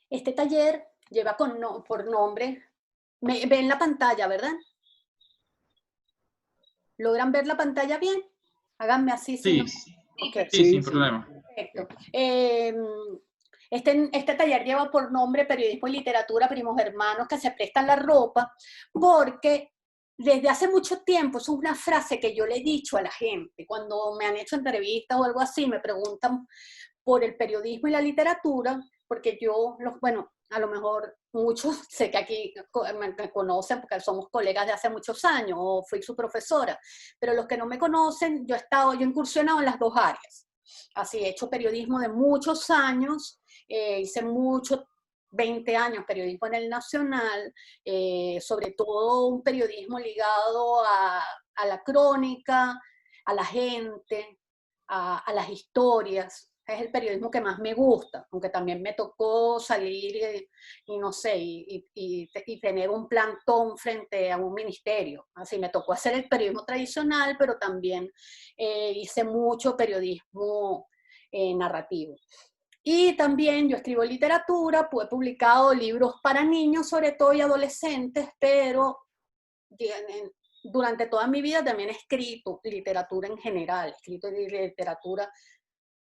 Este taller lleva por nombre, ven la pantalla, ¿verdad? ¿Logran ver la pantalla bien? Háganme así si no. Sí, Ok, sí, Sí, sin sí. problema. perfecto. Este taller lleva por nombre Periodismo y Literatura, Primos Hermanos que se prestan la ropa, porque desde hace mucho tiempo, es una frase que yo le he dicho a la gente, cuando me han hecho entrevistas o algo así, me preguntan por el periodismo y la literatura, porque bueno, a lo mejor muchos sé que aquí me conocen porque somos colegas de hace muchos años o fui su profesora, pero los que no me conocen, yo he incursionado en las dos áreas. Así, he hecho periodismo de muchos años, hice 20 años periodismo en el Nacional, sobre todo un periodismo ligado a la crónica, a la gente, a las historias. Es el periodismo que más me gusta, aunque también me tocó salir y no sé, y tener un plantón frente a un ministerio. Así me tocó hacer el periodismo tradicional, pero también hice mucho periodismo narrativo. Y también yo escribo literatura, pues he publicado libros para niños, sobre todo y adolescentes, pero durante toda mi vida también he escrito literatura en general, he escrito literatura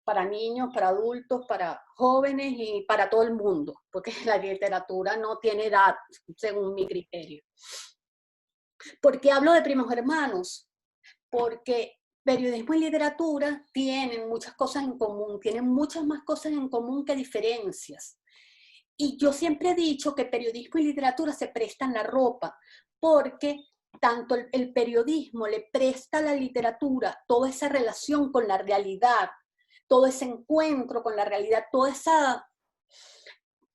para niños, para adultos, para jóvenes y para todo el mundo, porque la literatura no tiene edad, según mi criterio. ¿Por qué hablo de primos hermanos? Porque periodismo y literatura tienen muchas cosas en común, tienen muchas más cosas en común que diferencias. Y yo siempre he dicho que periodismo y literatura se prestan la ropa, porque tanto el periodismo le presta a la literatura toda esa relación con la realidad, todo ese encuentro con la realidad, todas esas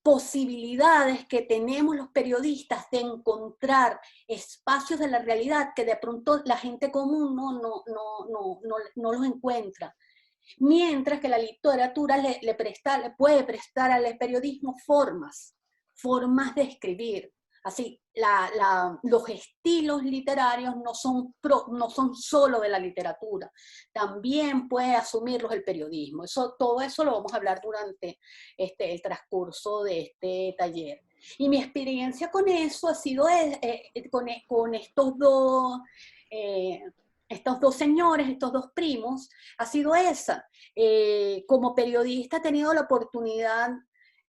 posibilidades que tenemos los periodistas de encontrar espacios de la realidad que de pronto la gente común no los encuentra. Mientras que la literatura le puede prestar al periodismo formas de escribir. Así, los estilos literarios no son solo de la literatura, también puede asumirlos el periodismo. Todo eso lo vamos a hablar durante el transcurso de este taller. Y mi experiencia con eso ha sido con estos dos señores, estos dos primos, ha sido esa. Como periodista he tenido la oportunidad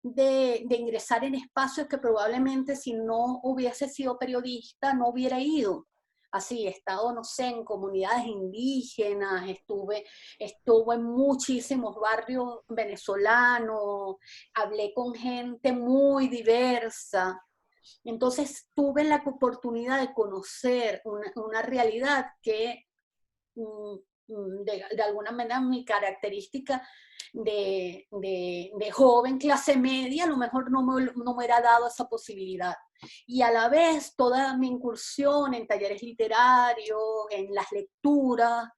de ingresar en espacios que probablemente si no hubiese sido periodista no hubiera ido. Así, he estado, no sé, en comunidades indígenas, estuve en muchísimos barrios venezolanos, hablé con gente muy diversa. Entonces tuve la oportunidad de conocer una realidad que de alguna manera mi característica de joven clase media, a lo mejor no me hubiera dado esa posibilidad. Y a la vez toda mi incursión en talleres literarios, en las lecturas,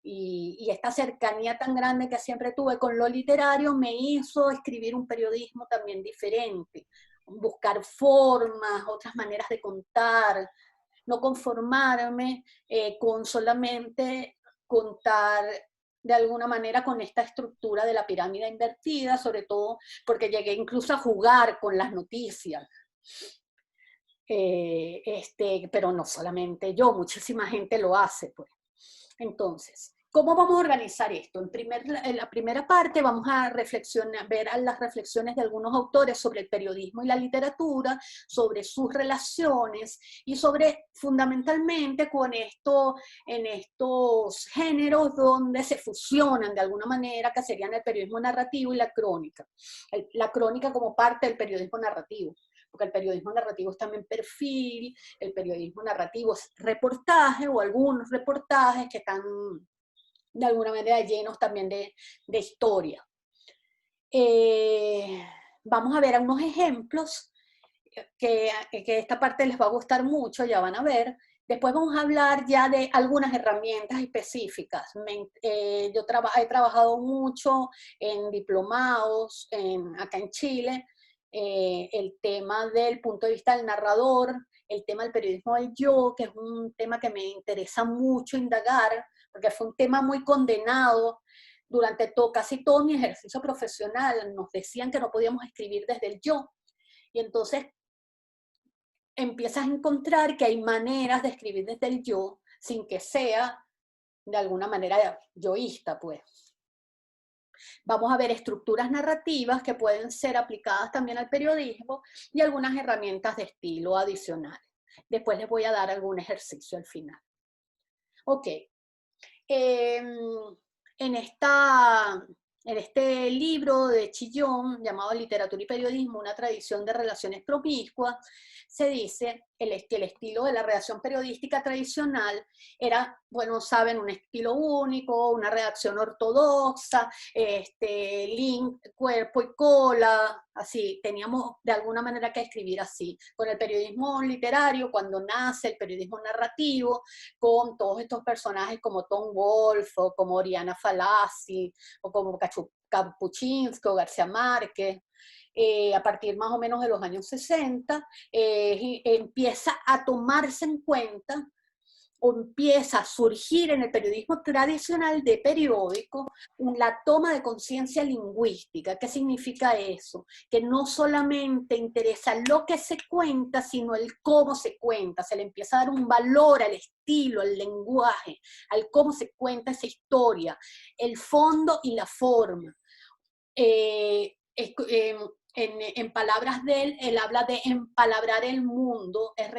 y esta cercanía tan grande que siempre tuve con lo literario me hizo escribir un periodismo también diferente, buscar formas, otras maneras de contar, no conformarme con solamente contar de alguna manera con esta estructura de la pirámide invertida, sobre todo porque llegué incluso a jugar con las noticias. Pero no solamente yo, muchísima gente lo hace, pues. Entonces, ¿cómo vamos a organizar esto? En la primera parte vamos a ver a las reflexiones de algunos autores sobre el periodismo y la literatura, sobre sus relaciones y sobre fundamentalmente en estos géneros donde se fusionan de alguna manera, que serían el periodismo narrativo y la crónica. La crónica como parte del periodismo narrativo, porque el periodismo narrativo es también perfil, el periodismo narrativo es reportaje o algunos reportajes que están de alguna manera llenos también de historia. Vamos a ver unos ejemplos que esta parte les va a gustar mucho, ya van a ver. Después vamos a hablar ya de algunas herramientas específicas. Yo he trabajado mucho en diplomados acá en Chile, el tema del punto de vista del narrador, el tema del periodismo del yo, que es un tema que me interesa mucho indagar, porque fue un tema muy condenado durante casi todo mi ejercicio profesional nos decían que no podíamos escribir desde el yo. Y entonces empiezas a encontrar que hay maneras de escribir desde el yo sin que sea de alguna manera yoísta, pues. Vamos a ver estructuras narrativas que pueden ser aplicadas también al periodismo y algunas herramientas de estilo adicionales. Después les voy a dar algún ejercicio al final. Ok. En este libro de Chillón, llamado Literatura y Periodismo, una tradición de relaciones promiscuas, se dice que el estilo de la redacción periodística tradicional era, bueno, saben, un estilo único, una redacción ortodoxa, link, cuerpo y cola, así, teníamos de alguna manera que escribir así. Con el periodismo literario, cuando nace el periodismo narrativo, con todos estos personajes como Tom Wolfe, o como Oriana Fallaci, o como Kapuscinski o García Márquez, a partir más o menos de los años 60, empieza a tomarse en cuenta o empieza a surgir en el periodismo tradicional de periódico la toma de conciencia lingüística. ¿Qué significa eso? Que no solamente interesa lo que se cuenta, sino el cómo se cuenta. Se le empieza a dar un valor al estilo, al lenguaje, al cómo se cuenta esa historia, el fondo y la forma. En palabras de él, él habla de empalabrar el mundo, es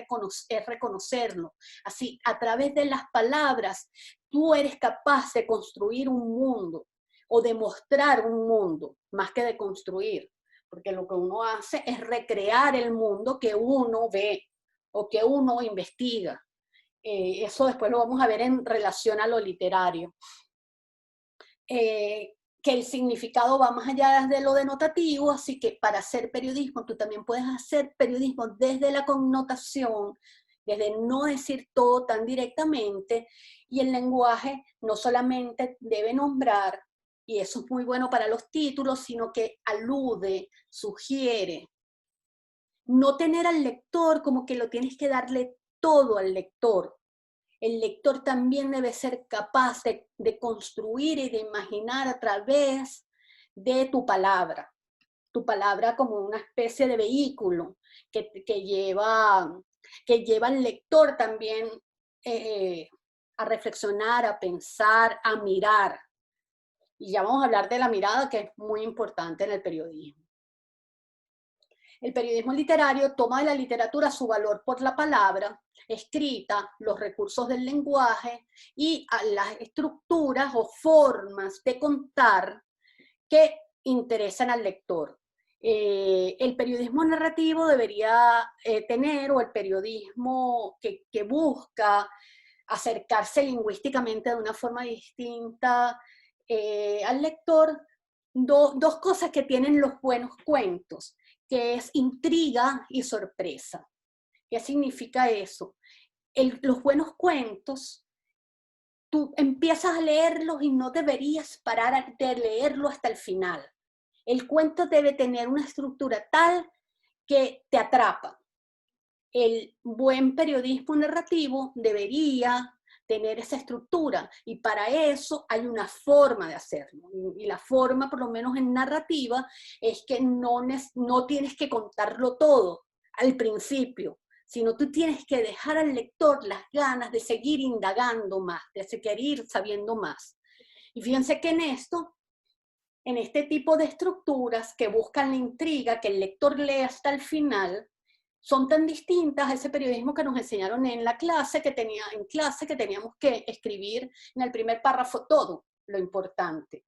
reconocerlo. Así, a través de las palabras, tú eres capaz de construir un mundo o de mostrar un mundo, más que de construir, porque lo que uno hace es recrear el mundo que uno ve o que uno investiga. Eso después lo vamos a ver en relación a lo literario. Que el significado va más allá de lo denotativo, así que para hacer periodismo, tú también puedes hacer periodismo desde la connotación, desde no decir todo tan directamente, y el lenguaje no solamente debe nombrar, y eso es muy bueno para los títulos, sino que alude, sugiere. No tener al lector como que lo tienes que darle todo al lector. El lector también debe ser capaz de construir y de imaginar a través de tu palabra como una especie de vehículo que lleva al lector también a reflexionar, a pensar, a mirar. Y ya vamos a hablar de la mirada, que es muy importante en el periodismo. El periodismo literario toma de la literatura su valor por la palabra escrita, los recursos del lenguaje y a las estructuras o formas de contar que interesan al lector. El periodismo narrativo debería tener, o el periodismo que busca acercarse lingüísticamente de una forma distinta al lector, dos cosas que tienen los buenos cuentos, que es intriga y sorpresa. ¿Qué significa eso? Los buenos cuentos, tú empiezas a leerlos y no deberías parar de leerlo hasta el final. El cuento debe tener una estructura tal que te atrapa. El buen periodismo narrativo debería tener esa estructura, y para eso hay una forma de hacerlo, y la forma, por lo menos en narrativa, es que no tienes que contarlo todo al principio, sino tú tienes que dejar al lector las ganas de seguir indagando más, de seguir sabiendo más. Y fíjense que en este tipo de estructuras que buscan la intriga, que el lector lea hasta el final, son tan distintas a ese periodismo que nos enseñaron en clase que teníamos que escribir en el primer párrafo todo lo importante.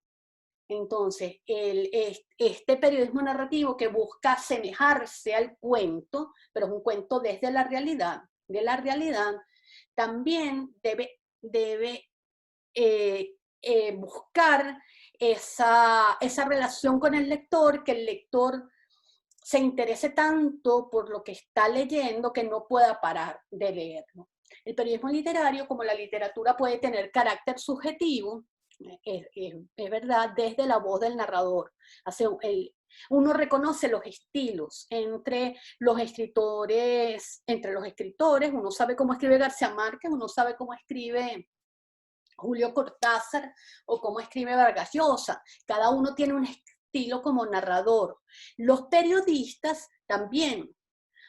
Entonces, este periodismo narrativo que busca asemejarse al cuento, pero es un cuento desde la realidad, también debe buscar esa relación con el lector, que el lector se interese tanto por lo que está leyendo que no pueda parar de leerlo. El periodismo literario, como la literatura, puede tener carácter subjetivo, es verdad, desde la voz del narrador. Uno reconoce los estilos entre los escritores, uno sabe cómo escribe García Márquez, uno sabe cómo escribe Julio Cortázar o cómo escribe Vargas Llosa. Cada uno tiene un estilo como narrador. Los periodistas también.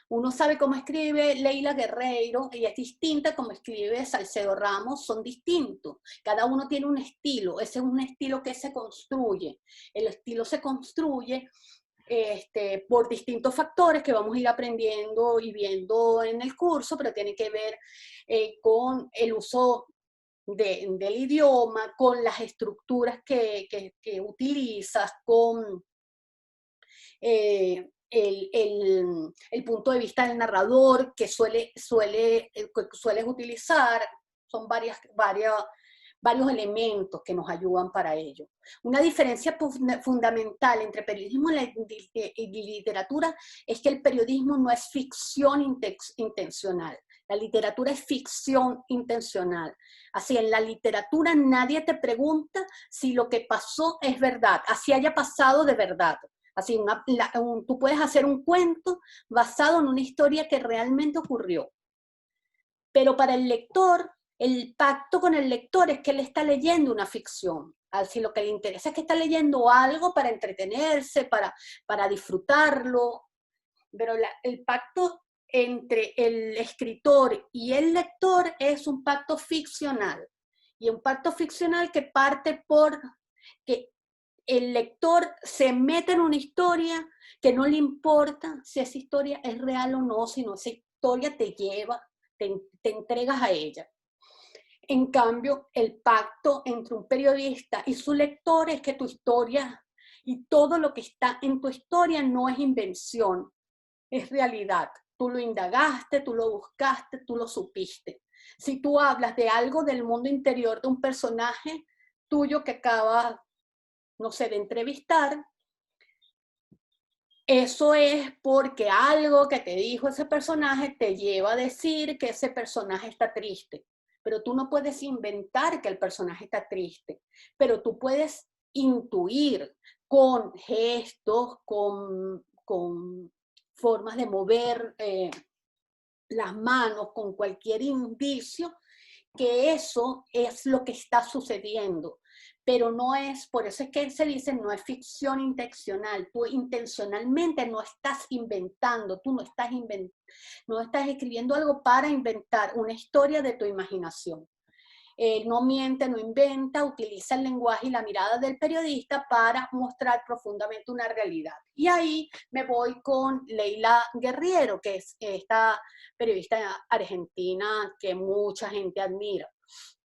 Uno sabe cómo escribe Leila Guerreiro y es distinta como escribe Salcedo Ramos, son distintos. Cada uno tiene un estilo, ese es un estilo que se construye. El estilo se construye por distintos factores que vamos a ir aprendiendo y viendo en el curso, pero tiene que ver con el uso del idioma, con las estructuras que utilizas, con el punto de vista del narrador que sueles utilizar. Son varios elementos que nos ayudan para ello. Una diferencia fundamental entre periodismo y literatura es que el periodismo no es ficción intencional. La literatura es ficción intencional. Así, en la literatura nadie te pregunta si lo que pasó es verdad, así haya pasado de verdad. Así, tú puedes hacer un cuento basado en una historia que realmente ocurrió. Pero para el lector, el pacto con el lector es que él está leyendo una ficción. Así, lo que le interesa es que está leyendo algo para entretenerse, para disfrutarlo. Pero el pacto entre el escritor y el lector es un pacto ficcional. Y un pacto ficcional que parte por que el lector se mete en una historia que no le importa si esa historia es real o no, sino esa historia te lleva, te entregas a ella. En cambio, el pacto entre un periodista y su lector es que tu historia y todo lo que está en tu historia no es invención, es realidad. Tú lo indagaste, tú lo buscaste, tú lo supiste. Si tú hablas de algo del mundo interior de un personaje tuyo que acaba, no sé, de entrevistar, eso es porque algo que te dijo ese personaje te lleva a decir que ese personaje está triste. Pero tú no puedes inventar que el personaje está triste, pero tú puedes intuir con gestos, con formas de mover las manos, con cualquier indicio, que eso es lo que está sucediendo. Pero no es, por eso es que se dice, no es ficción intencional. Tú intencionalmente no estás inventando, tú no estás escribiendo algo para inventar una historia de tu imaginación. No miente, no inventa, utiliza el lenguaje y la mirada del periodista para mostrar profundamente una realidad. Y ahí me voy con Leila Guerriero, que es esta periodista argentina que mucha gente admira.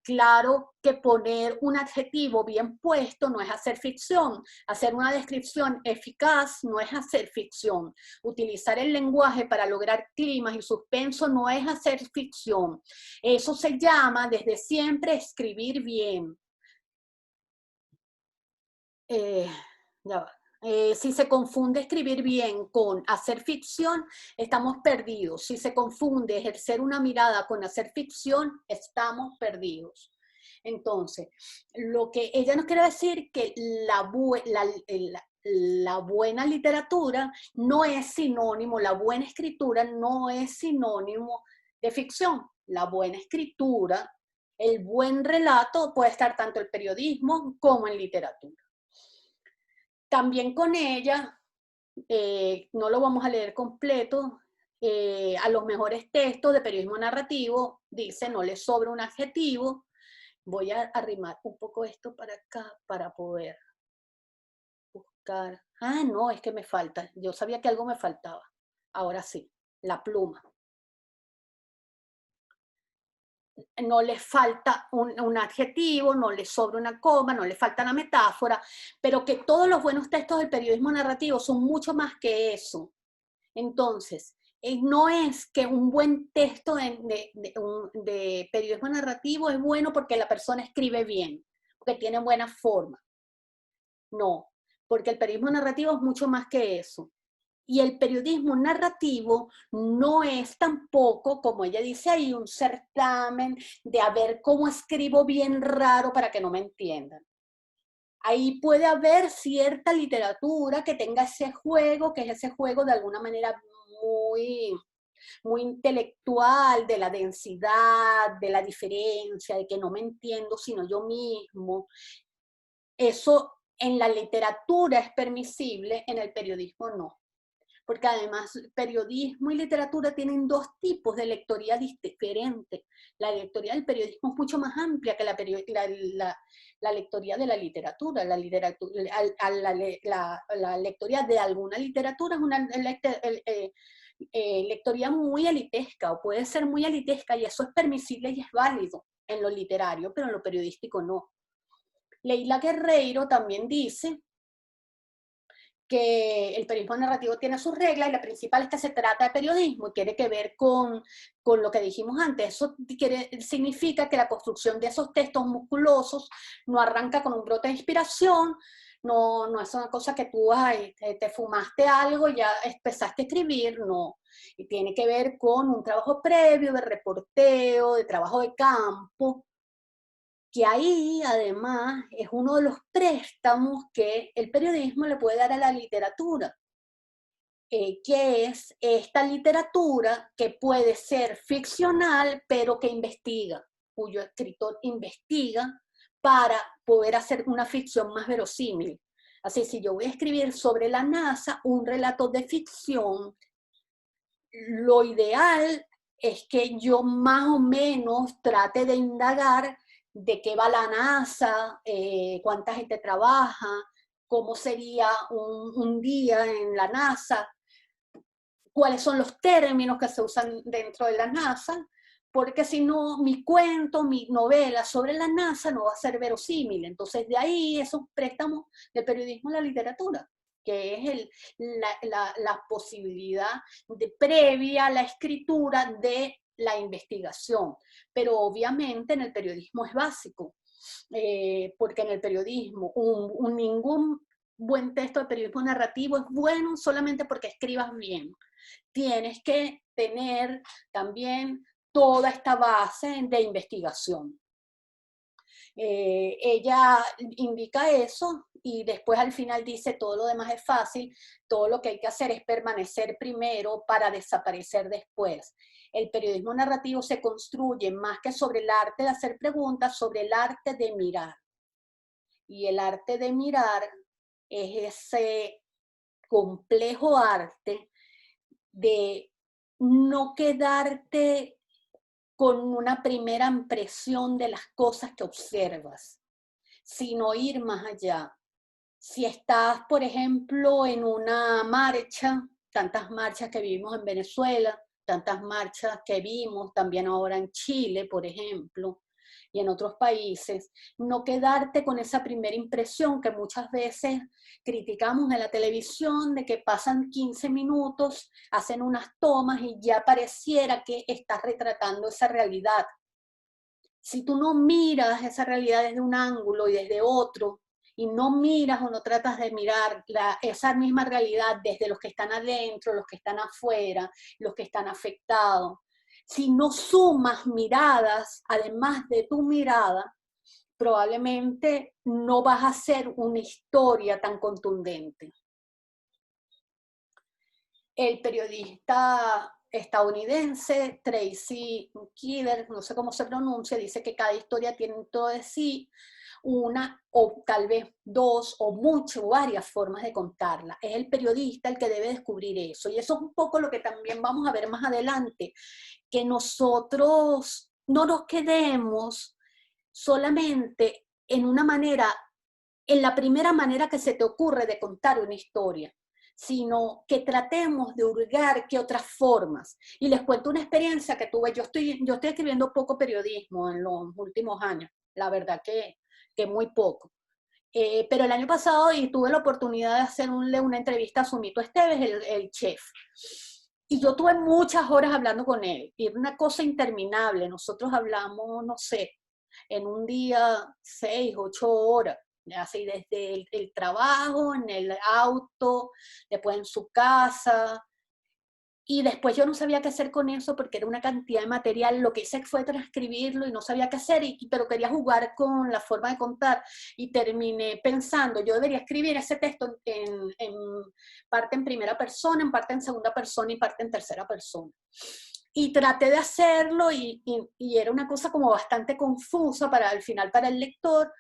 Claro que poner un adjetivo bien puesto no es hacer ficción. Hacer una descripción eficaz no es hacer ficción. Utilizar el lenguaje para lograr climas y suspenso no es hacer ficción. Eso se llama desde siempre escribir bien. Ya va. Si se confunde escribir bien con hacer ficción, estamos perdidos. Si se confunde ejercer una mirada con hacer ficción, estamos perdidos. Entonces, lo que ella nos quiere decir que la buena literatura no es sinónimo, la buena escritura no es sinónimo de ficción. La buena escritura, el buen relato puede estar tanto en periodismo como en literatura. También con ella, no lo vamos a leer completo, a los mejores textos de periodismo narrativo, dice, no le sobra un adjetivo. Voy a arrimar un poco esto para acá para poder buscar. Ah, no, es que me falta. Yo sabía que algo me faltaba. Ahora sí, la pluma. No le falta un adjetivo, no le sobra una coma, no le falta la metáfora, pero que todos los buenos textos del periodismo narrativo son mucho más que eso. Entonces, no es que un buen texto de periodismo narrativo es bueno porque la persona escribe bien, porque tiene buena forma. No, porque el periodismo narrativo es mucho más que eso. Y el periodismo narrativo no es tampoco, como ella dice ahí, un certamen de a ver cómo escribo bien raro para que no me entiendan. Ahí puede haber cierta literatura que tenga ese juego, que es ese juego de alguna manera muy muy intelectual, de la densidad, de la diferencia, de que no me entiendo sino yo mismo. Eso en la literatura es permisible, en el periodismo no. Porque además periodismo y literatura tienen dos tipos de lectoría diferentes. La lectoría del periodismo es mucho más amplia que la lectoría de la literatura. La lectoría de alguna literatura es una lectoría muy elitesca, o puede ser muy elitesca, y eso es permisible y es válido en lo literario, pero en lo periodístico no. Leila Guerreiro también dice que el periodismo narrativo tiene sus reglas y la principal es que se trata de periodismo y tiene que ver con lo que dijimos antes. Eso significa que la construcción de esos textos musculosos no arranca con un brote de inspiración, no es una cosa que tú te fumaste algo y ya empezaste a escribir, no. Y tiene que ver con un trabajo previo de reporteo, de trabajo de campo, que ahí además es uno de los préstamos que el periodismo le puede dar a la literatura, que es esta literatura que puede ser ficcional, pero que investiga, cuyo escritor investiga para poder hacer una ficción más verosímil. Así, si yo voy a escribir sobre la NASA un relato de ficción, lo ideal es que yo más o menos trate de indagar de qué va la NASA, cuánta gente trabaja, cómo sería un día en la NASA, cuáles son los términos que se usan dentro de la NASA, porque si no, mi cuento, mi novela sobre la NASA no va a ser verosímil. Entonces, de ahí esos préstamos del periodismo a la literatura, que es la posibilidad previa a la escritura de la investigación. Pero obviamente en el periodismo es básico, porque en el periodismo ningún buen texto de periodismo narrativo es bueno solamente porque escribas bien. Tienes que tener también toda esta base de investigación. Ella indica eso y después al final dice todo lo demás es fácil, todo lo que hay que hacer es permanecer primero para desaparecer después. El periodismo narrativo se construye más que sobre el arte de hacer preguntas, sobre el arte de mirar. Y el arte de mirar es ese complejo arte de no quedarte con una primera impresión de las cosas que observas, sino ir más allá. Si estás, por ejemplo, en una marcha, tantas marchas que vivimos en Venezuela, tantas marchas que vimos también ahora en Chile, por ejemplo, y en otros países, no quedarte con esa primera impresión que muchas veces criticamos en la televisión, de que pasan 15 minutos, hacen unas tomas y ya pareciera que estás retratando esa realidad. Si tú no miras esa realidad desde un ángulo y desde otro, y no miras o no tratas de mirar esa misma realidad desde los que están adentro, los que están afuera, los que están afectados, si no sumas miradas, además de tu mirada, probablemente no vas a hacer una historia tan contundente. El periodista estadounidense Tracy Kidder, no sé cómo se pronuncia, dice que cada historia tiene todo de sí una o tal vez dos o muchas o varias formas de contarla. Es el periodista el que debe descubrir eso. Y eso es un poco lo que también vamos a ver más adelante, que nosotros no nos quedemos solamente en una manera, en la primera manera que se te ocurre de contar una historia, sino que tratemos de hurgar qué otras formas. Y les cuento una experiencia que tuve. Yo estoy escribiendo poco periodismo en los últimos años, la verdad que muy poco. Pero el año pasado y tuve la oportunidad de hacerle una entrevista a Sumito Esteves, el chef. Y yo tuve muchas horas hablando con él. Y era una cosa interminable. Nosotros hablamos, no sé, en un día 6, 8 horas. Así desde el trabajo, en el auto, después en su casa. Y después yo no sabía qué hacer con eso porque era una cantidad de material. Lo que hice fue transcribirlo y no sabía qué hacer, pero quería jugar con la forma de contar. Y terminé pensando, yo debería escribir ese texto en parte en primera persona, en parte en segunda persona y parte en tercera persona. Y traté de hacerlo y era una cosa como bastante confusa para al final para el lector.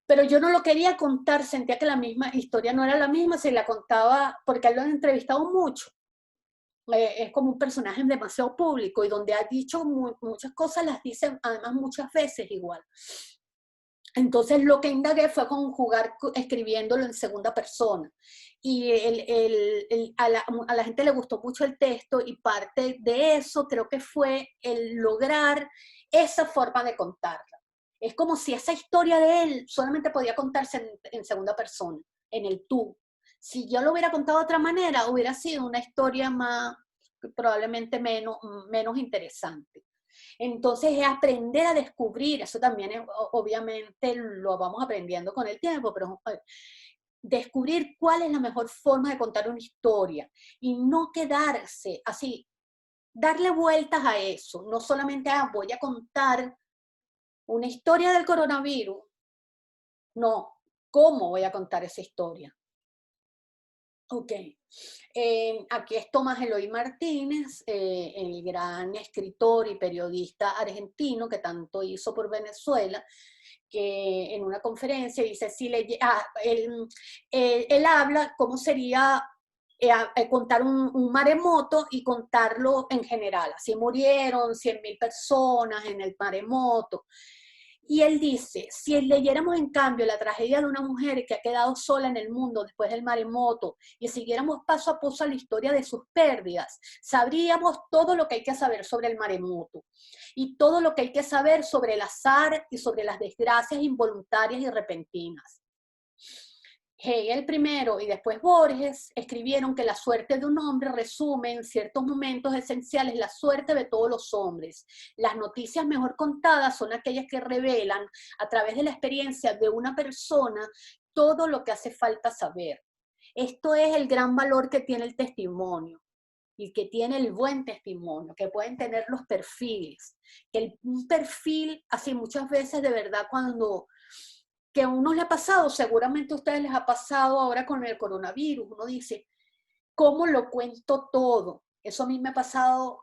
Pero yo no lo quería contar, sentía que la misma historia no era la misma, se la contaba, porque él lo han entrevistado mucho. Es como un personaje demasiado público y donde ha dicho muchas cosas, las dice además muchas veces igual. Entonces lo que indagué fue conjugar escribiéndolo en segunda persona. Y a la gente le gustó mucho el texto y parte de eso creo que fue el lograr esa forma de contarla. Es como si esa historia de él solamente podía contarse en segunda persona, en el tú. Si yo lo hubiera contado de otra manera, hubiera sido una historia más, probablemente menos interesante. Entonces es aprender a descubrir, eso también es, obviamente lo vamos aprendiendo con el tiempo, pero descubrir cuál es la mejor forma de contar una historia y no quedarse así, darle vueltas a eso, no solamente voy a contar una historia del coronavirus, no, ¿cómo voy a contar esa historia? Ok, aquí es Tomás Eloy Martínez, el gran escritor y periodista argentino que tanto hizo por Venezuela, que en una conferencia dice, si él habla cómo sería contar un maremoto y contarlo en general, así murieron 100.000 personas en el maremoto. Y él dice, si leyéramos en cambio la tragedia de una mujer que ha quedado sola en el mundo después del maremoto y siguiéramos paso a paso la historia de sus pérdidas, sabríamos todo lo que hay que saber sobre el maremoto y todo lo que hay que saber sobre el azar y sobre las desgracias involuntarias y repentinas. Hegel primero y después Borges escribieron que la suerte de un hombre resume en ciertos momentos esenciales la suerte de todos los hombres. Las noticias mejor contadas son aquellas que revelan a través de la experiencia de una persona todo lo que hace falta saber. Esto es el gran valor que tiene el testimonio y que tiene el buen testimonio, que pueden tener los perfiles. Un perfil, así muchas veces de verdad cuando que a unos les ha pasado, seguramente a ustedes les ha pasado ahora con el coronavirus, uno dice, ¿cómo lo cuento todo? Eso a mí me ha pasado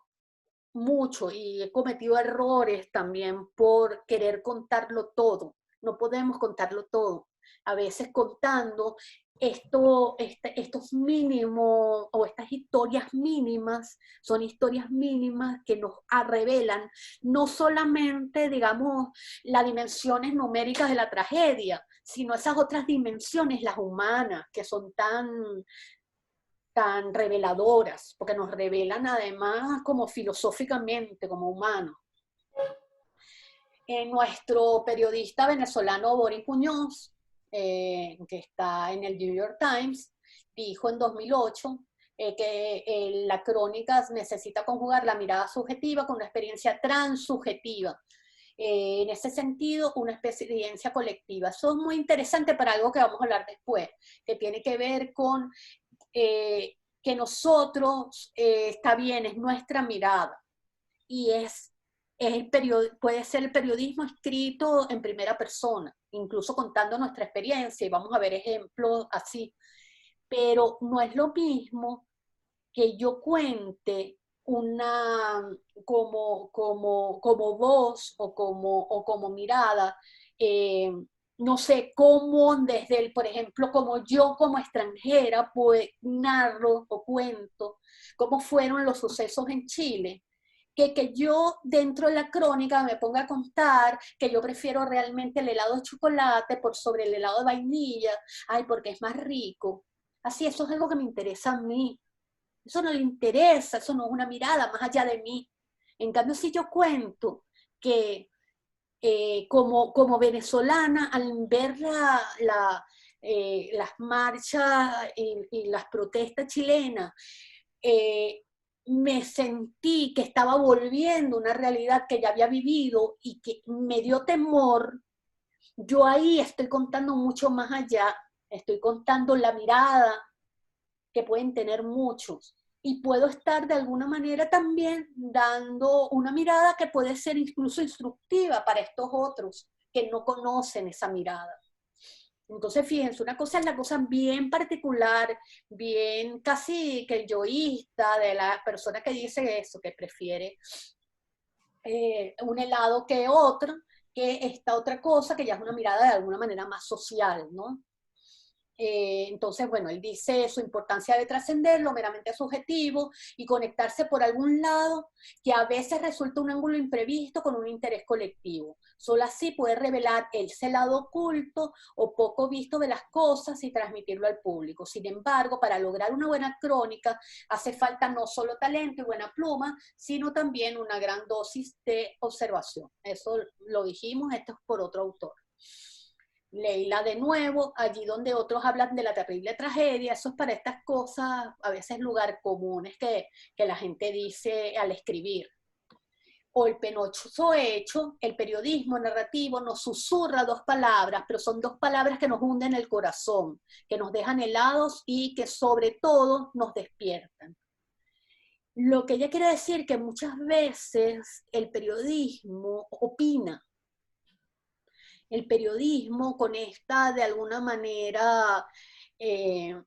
mucho y he cometido errores también por querer contarlo todo. No podemos contarlo todo. A veces contando estos mínimos o estas historias mínimas, son historias mínimas que nos revelan no solamente, digamos, las dimensiones numéricas de la tragedia, sino esas otras dimensiones, las humanas, que son tan reveladoras, porque nos revelan además como filosóficamente, como humanos. Nuestro periodista venezolano Boris Muñoz, que está en el New York Times, dijo en 2008 que la crónica necesita conjugar la mirada subjetiva con una experiencia transsubjetiva. En ese sentido, una experiencia colectiva. Eso es muy interesante para algo que vamos a hablar después, que tiene que ver con que nosotros, está bien, es nuestra mirada y puede ser el periodismo escrito en primera persona, incluso contando nuestra experiencia y vamos a ver ejemplos así, pero no es lo mismo que yo cuente una como voz o como mirada, eh, no sé, cómo desde por ejemplo, como yo como extranjera, pues narro o cuento cómo fueron los sucesos en Chile, que yo dentro de la crónica me ponga a contar que yo prefiero realmente el helado de chocolate por sobre el helado de vainilla, ay, porque es más rico. Así, eso es algo que me interesa a mí. Eso no le interesa, eso no es una mirada más allá de mí. En cambio, si yo cuento que como venezolana, al ver las marchas y las protestas chilenas, me sentí que estaba volviendo a una realidad que ya había vivido y que me dio temor, yo ahí estoy contando mucho más allá, estoy contando la mirada que pueden tener muchos y puedo estar de alguna manera también dando una mirada que puede ser incluso instructiva para estos otros que no conocen esa mirada. Entonces, fíjense, una cosa es la cosa bien particular, bien casi que yoísta de la persona que dice eso, que prefiere un helado que otro, que esta otra cosa que ya es una mirada de alguna manera más social, ¿no? Entonces, bueno, él dice su importancia de trascender lo meramente subjetivo y conectarse por algún lado que a veces resulta un ángulo imprevisto con un interés colectivo. Solo así puede revelar ese lado oculto o poco visto de las cosas y transmitirlo al público. Sin embargo, para lograr una buena crónica hace falta no solo talento y buena pluma, sino también una gran dosis de observación. Eso lo dijimos, esto es por otro autor. Leila de nuevo, allí donde otros hablan de la terrible tragedia, eso es para estas cosas, a veces lugar comunes que la gente dice al escribir. O el penoso hecho, el periodismo narrativo nos susurra dos palabras, pero son dos palabras que nos hunden el corazón, que nos dejan helados y que sobre todo nos despiertan. Lo que ella quiere decir que muchas veces el periodismo opina, el periodismo con esta, de alguna manera, de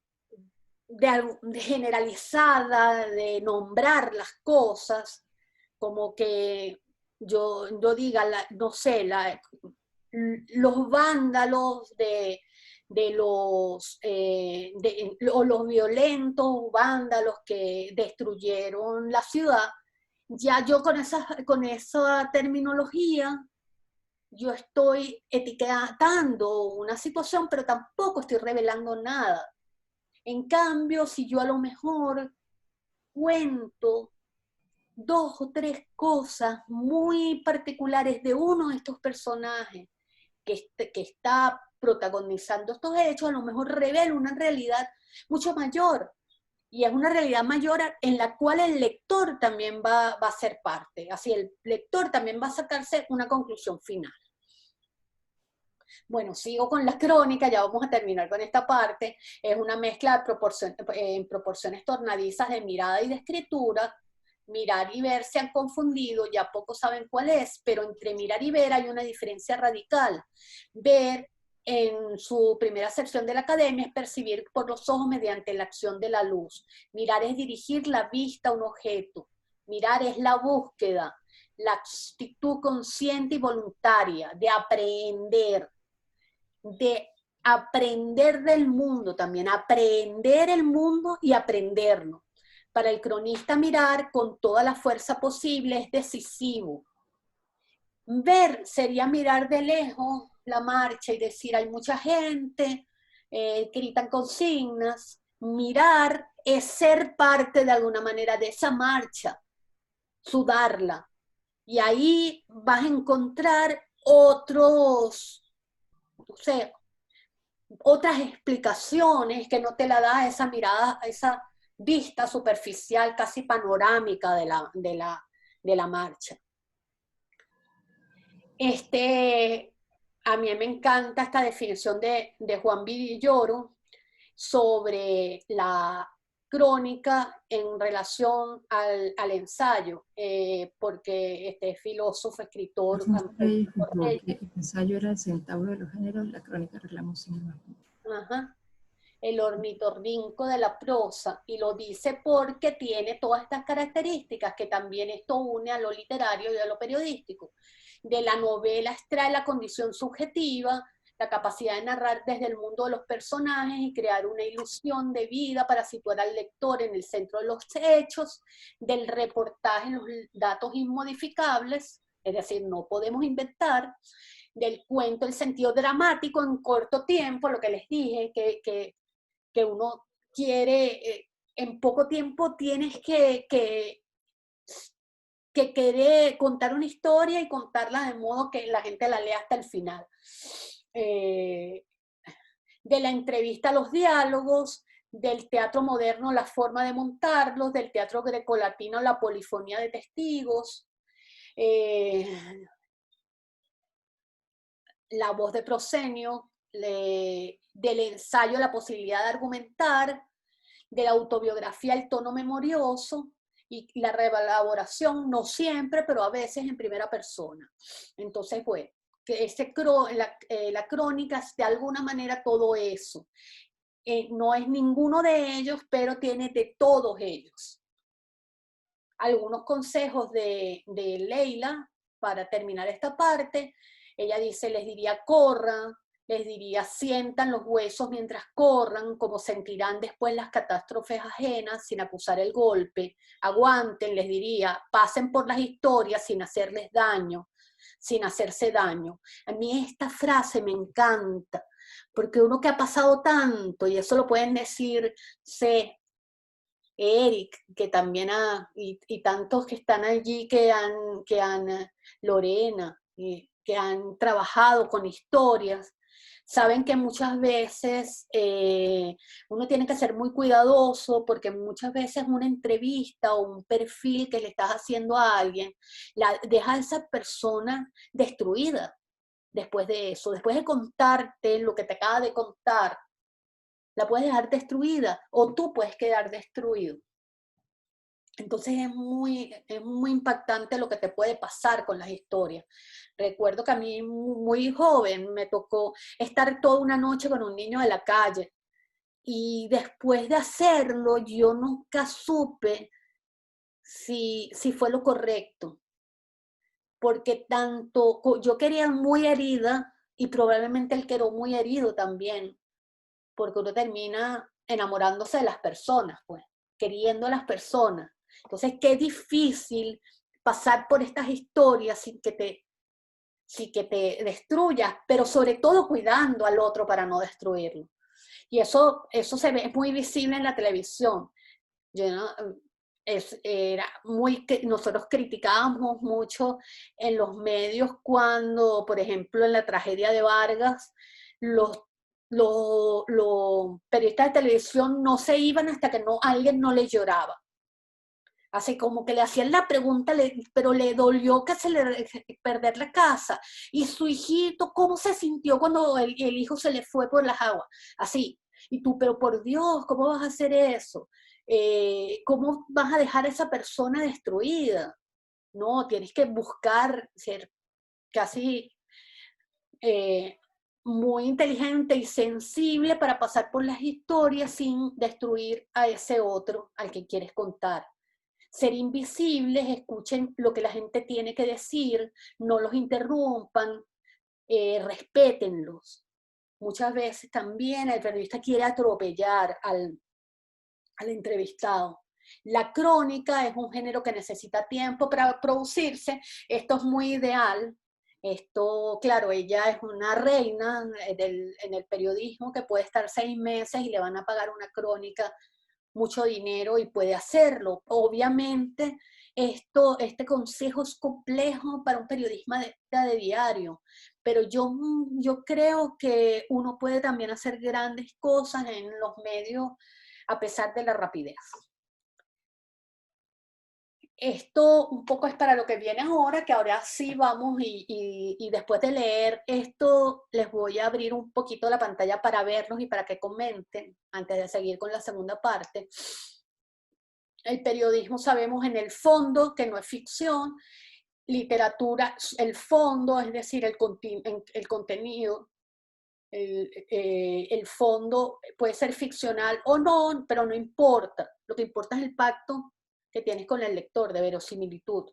generalizada, de nombrar las cosas, como que yo diga, no sé, los vándalos o los violentos vándalos que destruyeron la ciudad, ya yo con esa terminología yo estoy etiquetando una situación, pero tampoco estoy revelando nada. En cambio, si yo a lo mejor cuento dos o tres cosas muy particulares de uno de estos personajes que está protagonizando estos hechos, a lo mejor revelo una realidad mucho mayor. Y es una realidad mayor en la cual el lector también va a ser parte. Así el lector también va a sacarse una conclusión final. Bueno, sigo con la crónica, ya vamos a terminar con esta parte. Es una mezcla en proporciones tornadizas de mirada y de escritura. Mirar y ver se han confundido, ya pocos saben cuál es, pero entre mirar y ver hay una diferencia radical. Ver, en su primera sección de la academia, es percibir por los ojos mediante la acción de la luz. Mirar es dirigir la vista a un objeto. Mirar es la búsqueda, la actitud consciente y voluntaria de aprender del mundo también, aprender el mundo y aprenderlo. Para el cronista, mirar con toda la fuerza posible es decisivo. Ver sería mirar de lejos la marcha y decir, hay mucha gente, gritan consignas. Mirar es ser parte de alguna manera de esa marcha, sudarla. Y ahí vas a encontrar otros, o sea, otras explicaciones que no te la da esa mirada, esa vista superficial, casi panorámica de la marcha. A mí me encanta esta definición de Juan Villoro sobre la crónica en relación al ensayo, porque este filósofo, escritor, Dijo que el ensayo era el centauro de los géneros, la crónica reclamo cinematográfico. Ajá. El ornitorrinco de la prosa, y lo dice porque tiene todas estas características que también esto une a lo literario y a lo periodístico. De la novela extrae la condición subjetiva, la capacidad de narrar desde el mundo de los personajes y crear una ilusión de vida para situar al lector en el centro de los hechos, del reportaje en los datos inmodificables, es decir, no podemos inventar, del cuento el sentido dramático en corto tiempo, lo que les dije, que uno quiere, en poco tiempo tienes que querer contar una historia y contarla de modo que la gente la lea hasta el final. De la entrevista a los diálogos, del teatro moderno, la forma de montarlos, del teatro grecolatino, la polifonía de testigos, la voz de proscenio, del ensayo, la posibilidad de argumentar, de la autobiografía el tono memorioso y la reelaboración, no siempre, pero a veces en primera persona. Entonces, bueno, que la crónica es de alguna manera todo eso. No es ninguno de ellos, pero tiene de todos ellos. Algunos consejos de Leila para terminar esta parte. Ella dice, les diría corran, les diría sientan los huesos mientras corran, como sentirán después las catástrofes ajenas sin acusar el golpe. Aguanten, les diría, pasen por las historias sin hacerles daño, sin hacerse daño. A mí esta frase me encanta, porque uno que ha pasado tanto, y eso lo pueden decir, Eric, que también y tantos que están allí Lorena, que han trabajado con historias, saben que muchas veces uno tiene que ser muy cuidadoso porque muchas veces una entrevista o un perfil que le estás haciendo a alguien, deja a esa persona destruida después de eso, después de contarte lo que te acaba de contar, la puedes dejar destruida o tú puedes quedar destruido. Entonces es muy impactante lo que te puede pasar con las historias. Recuerdo que a mí muy joven me tocó estar toda una noche con un niño de la calle y después de hacerlo yo nunca supe si fue lo correcto, porque tanto yo quería muy herida y probablemente él quedó muy herido también, porque uno termina enamorándose de las personas, pues, queriendo a las personas. Entonces, qué difícil pasar por estas historias sin que te destruyas, pero sobre todo cuidando al otro para no destruirlo. Y eso se ve, es muy visible en la televisión. Yo, ¿no? Nosotros criticábamos mucho en los medios cuando, por ejemplo, en la tragedia de Vargas, los periodistas de televisión no se iban hasta que alguien no les lloraba. Así como que le hacían la pregunta, pero le dolió que perder la casa. Y su hijito, ¿cómo se sintió cuando el hijo se le fue por las aguas? Así. Y tú, pero por Dios, ¿cómo vas a hacer eso? ¿Cómo vas a dejar a esa persona destruida? No, tienes que buscar ser casi muy inteligente y sensible para pasar por las historias sin destruir a ese otro al que quieres contar. Ser invisibles, escuchen lo que la gente tiene que decir, no los interrumpan, respétenlos. Muchas veces también el periodista quiere atropellar al entrevistado. La crónica es un género que necesita tiempo para producirse. Esto es muy ideal. Esto, claro, ella es una reina en el periodismo que puede estar 6 meses y le van a pagar una crónica mucho dinero y puede hacerlo. Obviamente, este consejo es complejo para un periodista de diario, pero yo creo que uno puede también hacer grandes cosas en los medios a pesar de la rapidez. Esto un poco es para lo que viene ahora, que ahora sí vamos y después de leer esto les voy a abrir un poquito la pantalla para verlos y para que comenten antes de seguir con la segunda parte. El periodismo sabemos en el fondo que no es ficción, literatura, el fondo, es decir, el contenido, el fondo puede ser ficcional o no, pero no importa. Lo que importa es el pacto que tienes con el lector de verosimilitud.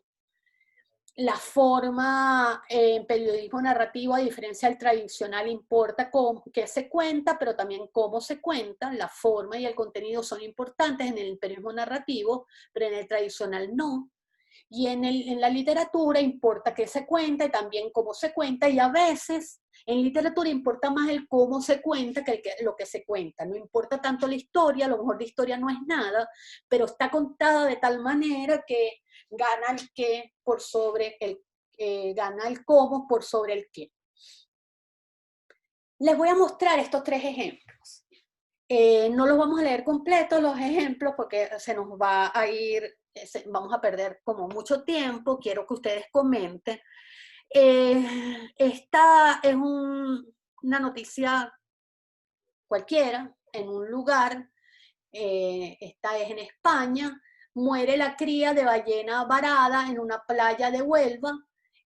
La forma en periodismo narrativo, a diferencia del tradicional, importa qué se cuenta, pero también cómo se cuenta. La forma y el contenido son importantes en el periodismo narrativo, pero en el tradicional no. Y en la literatura importa qué se cuenta y también cómo se cuenta, y a veces en literatura importa más el cómo se cuenta que lo que se cuenta. No importa tanto la historia, a lo mejor la historia no es nada, pero está contada de tal manera que gana el qué por sobre gana el cómo por sobre el qué. Les voy a mostrar estos 3 ejemplos. No los vamos a leer completos los ejemplos porque se nos va a ir, vamos a perder como mucho tiempo. Quiero que ustedes comenten. Esta es una noticia cualquiera en un lugar esta es en España, muere la cría de ballena varada en una playa de Huelva,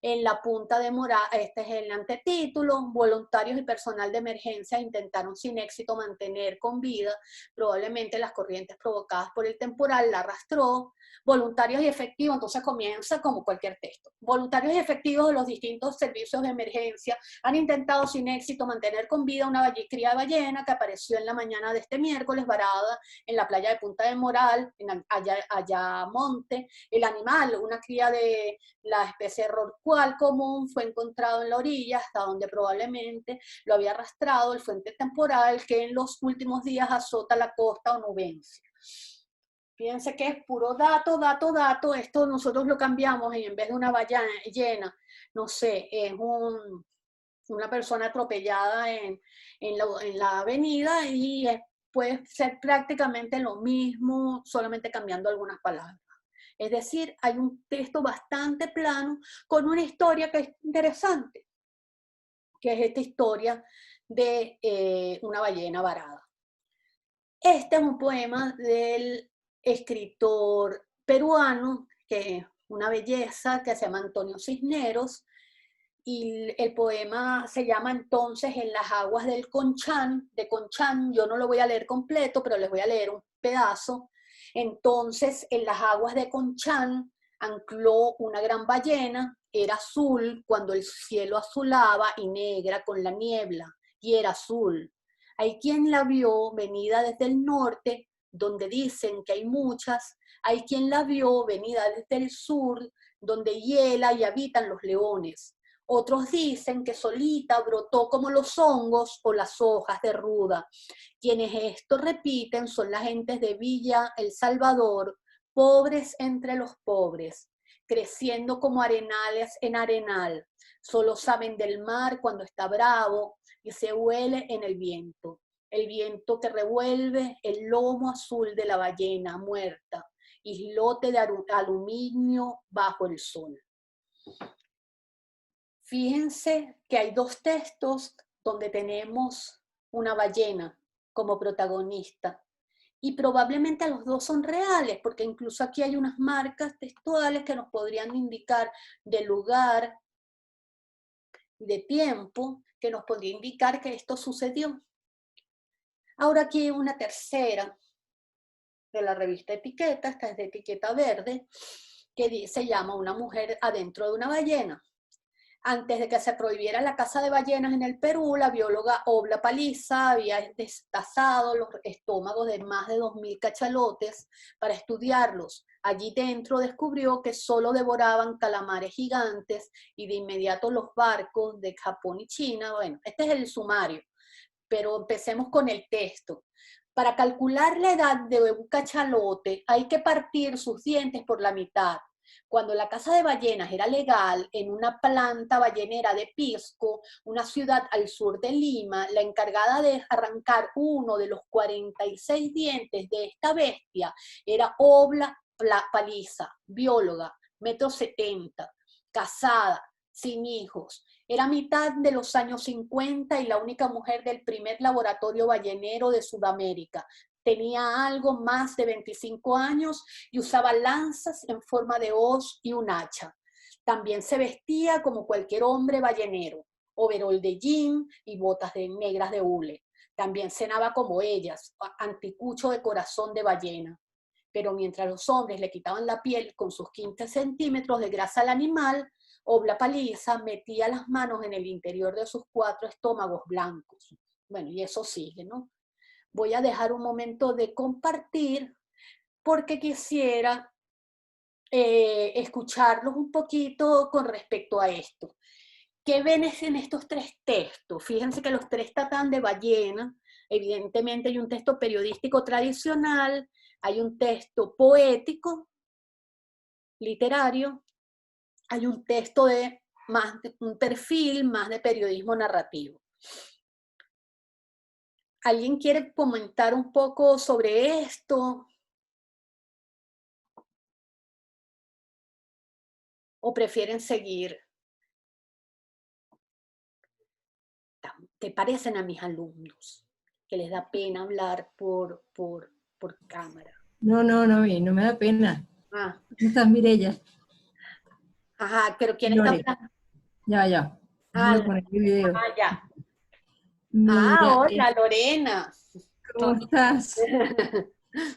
en la punta de Mora. Este es el antetítulo. Voluntarios y personal de emergencia intentaron sin éxito mantener con vida, probablemente las corrientes provocadas por el temporal la arrastró. Voluntarios y efectivos, entonces comienza como cualquier texto. Voluntarios y efectivos de los distintos servicios de emergencia han intentado sin éxito mantener con vida una cría de ballena que apareció en la mañana de este miércoles varada en la playa de Punta de Moral, en Ayamonte. El animal, una cría de la especie rorcual común, fue encontrado en la orilla, hasta donde probablemente lo había arrastrado el frente temporal que en los últimos días azota la costa onubense. Fíjense que es puro dato, dato, dato. Esto nosotros lo cambiamos y en vez de una ballena, no sé, es una persona atropellada en la avenida y puede ser prácticamente lo mismo, solamente cambiando algunas palabras. Es decir, hay un texto bastante plano con una historia que es interesante, que es esta historia de una ballena varada. Este es un poema del escritor peruano, que es una belleza, que se llama Antonio Cisneros, y el poema se llama entonces En las aguas del Conchán, de Conchán. Yo no lo voy a leer completo, pero les voy a leer un pedazo. Entonces, en las aguas de Conchán ancló una gran ballena, era azul cuando el cielo azulaba y negra con la niebla, y era azul. Hay quien la vio venida desde el norte, donde dicen que hay muchas, hay quien la vio venida desde el sur, donde hiela y habitan los leones. Otros dicen que solita brotó como los hongos o las hojas de ruda. Quienes esto repiten son las gentes de Villa El Salvador, pobres entre los pobres, creciendo como arenales en arenal. Solo saben del mar cuando está bravo y se huele en el viento que revuelve el lomo azul de la ballena muerta, islote de aluminio bajo el sol. Fíjense que hay dos textos donde tenemos una ballena como protagonista y probablemente los dos son reales, porque incluso aquí hay unas marcas textuales que nos podrían indicar de lugar, de tiempo, que nos podría indicar que esto sucedió. Ahora aquí hay una tercera de la revista Etiqueta, esta es de etiqueta verde, que se llama Una mujer adentro de una ballena. Antes de que se prohibiera la caza de ballenas en el Perú, la bióloga Obla Paliza había destazado los estómagos de más de 2000 cachalotes para estudiarlos. Allí dentro descubrió que solo devoraban calamares gigantes y de inmediato los barcos de Japón y China. Bueno, este es el sumario, pero empecemos con el texto. Para calcular la edad de un cachalote hay que partir sus dientes por la mitad. Cuando la caza de ballenas era legal, en una planta ballenera de Pisco, una ciudad al sur de Lima, la encargada de arrancar uno de los 46 dientes de esta bestia era Obla Paliza, bióloga, 1,70 m, casada, sin hijos. Era mitad de los años 50 y la única mujer del primer laboratorio ballenero de Sudamérica. Tenía algo más de 25 años y usaba lanzas en forma de hoz y un hacha. También se vestía como cualquier hombre ballenero, overol de jean y botas negras de hule. También cenaba como ellas, anticucho de corazón de ballena. Pero mientras los hombres le quitaban la piel con sus 15 centímetros de grasa al animal, Obla Paliza metía las manos en el interior de sus 4 estómagos blancos. Bueno, y eso sigue, ¿no? Voy a dejar un momento de compartir porque quisiera escucharlos un poquito con respecto a esto. ¿Qué ven en estos tres textos? Fíjense que los tres tratan de ballena. Evidentemente hay un texto periodístico tradicional, hay un texto poético, literario, hay un texto de un perfil más de periodismo narrativo. ¿Alguien quiere comentar un poco sobre esto? ¿O prefieren seguir? ¿Qué parecen a mis alumnos? Que les da pena hablar por por cámara. No, no, no, no me da pena. Ah, ¿Cómo estás, Mireya? ajá, pero ¿quién está Lore, hablando? ya, ya. Ah, Déjame poner el video. ya. Ah, Mira, hola, Lorena. ¿cómo estás?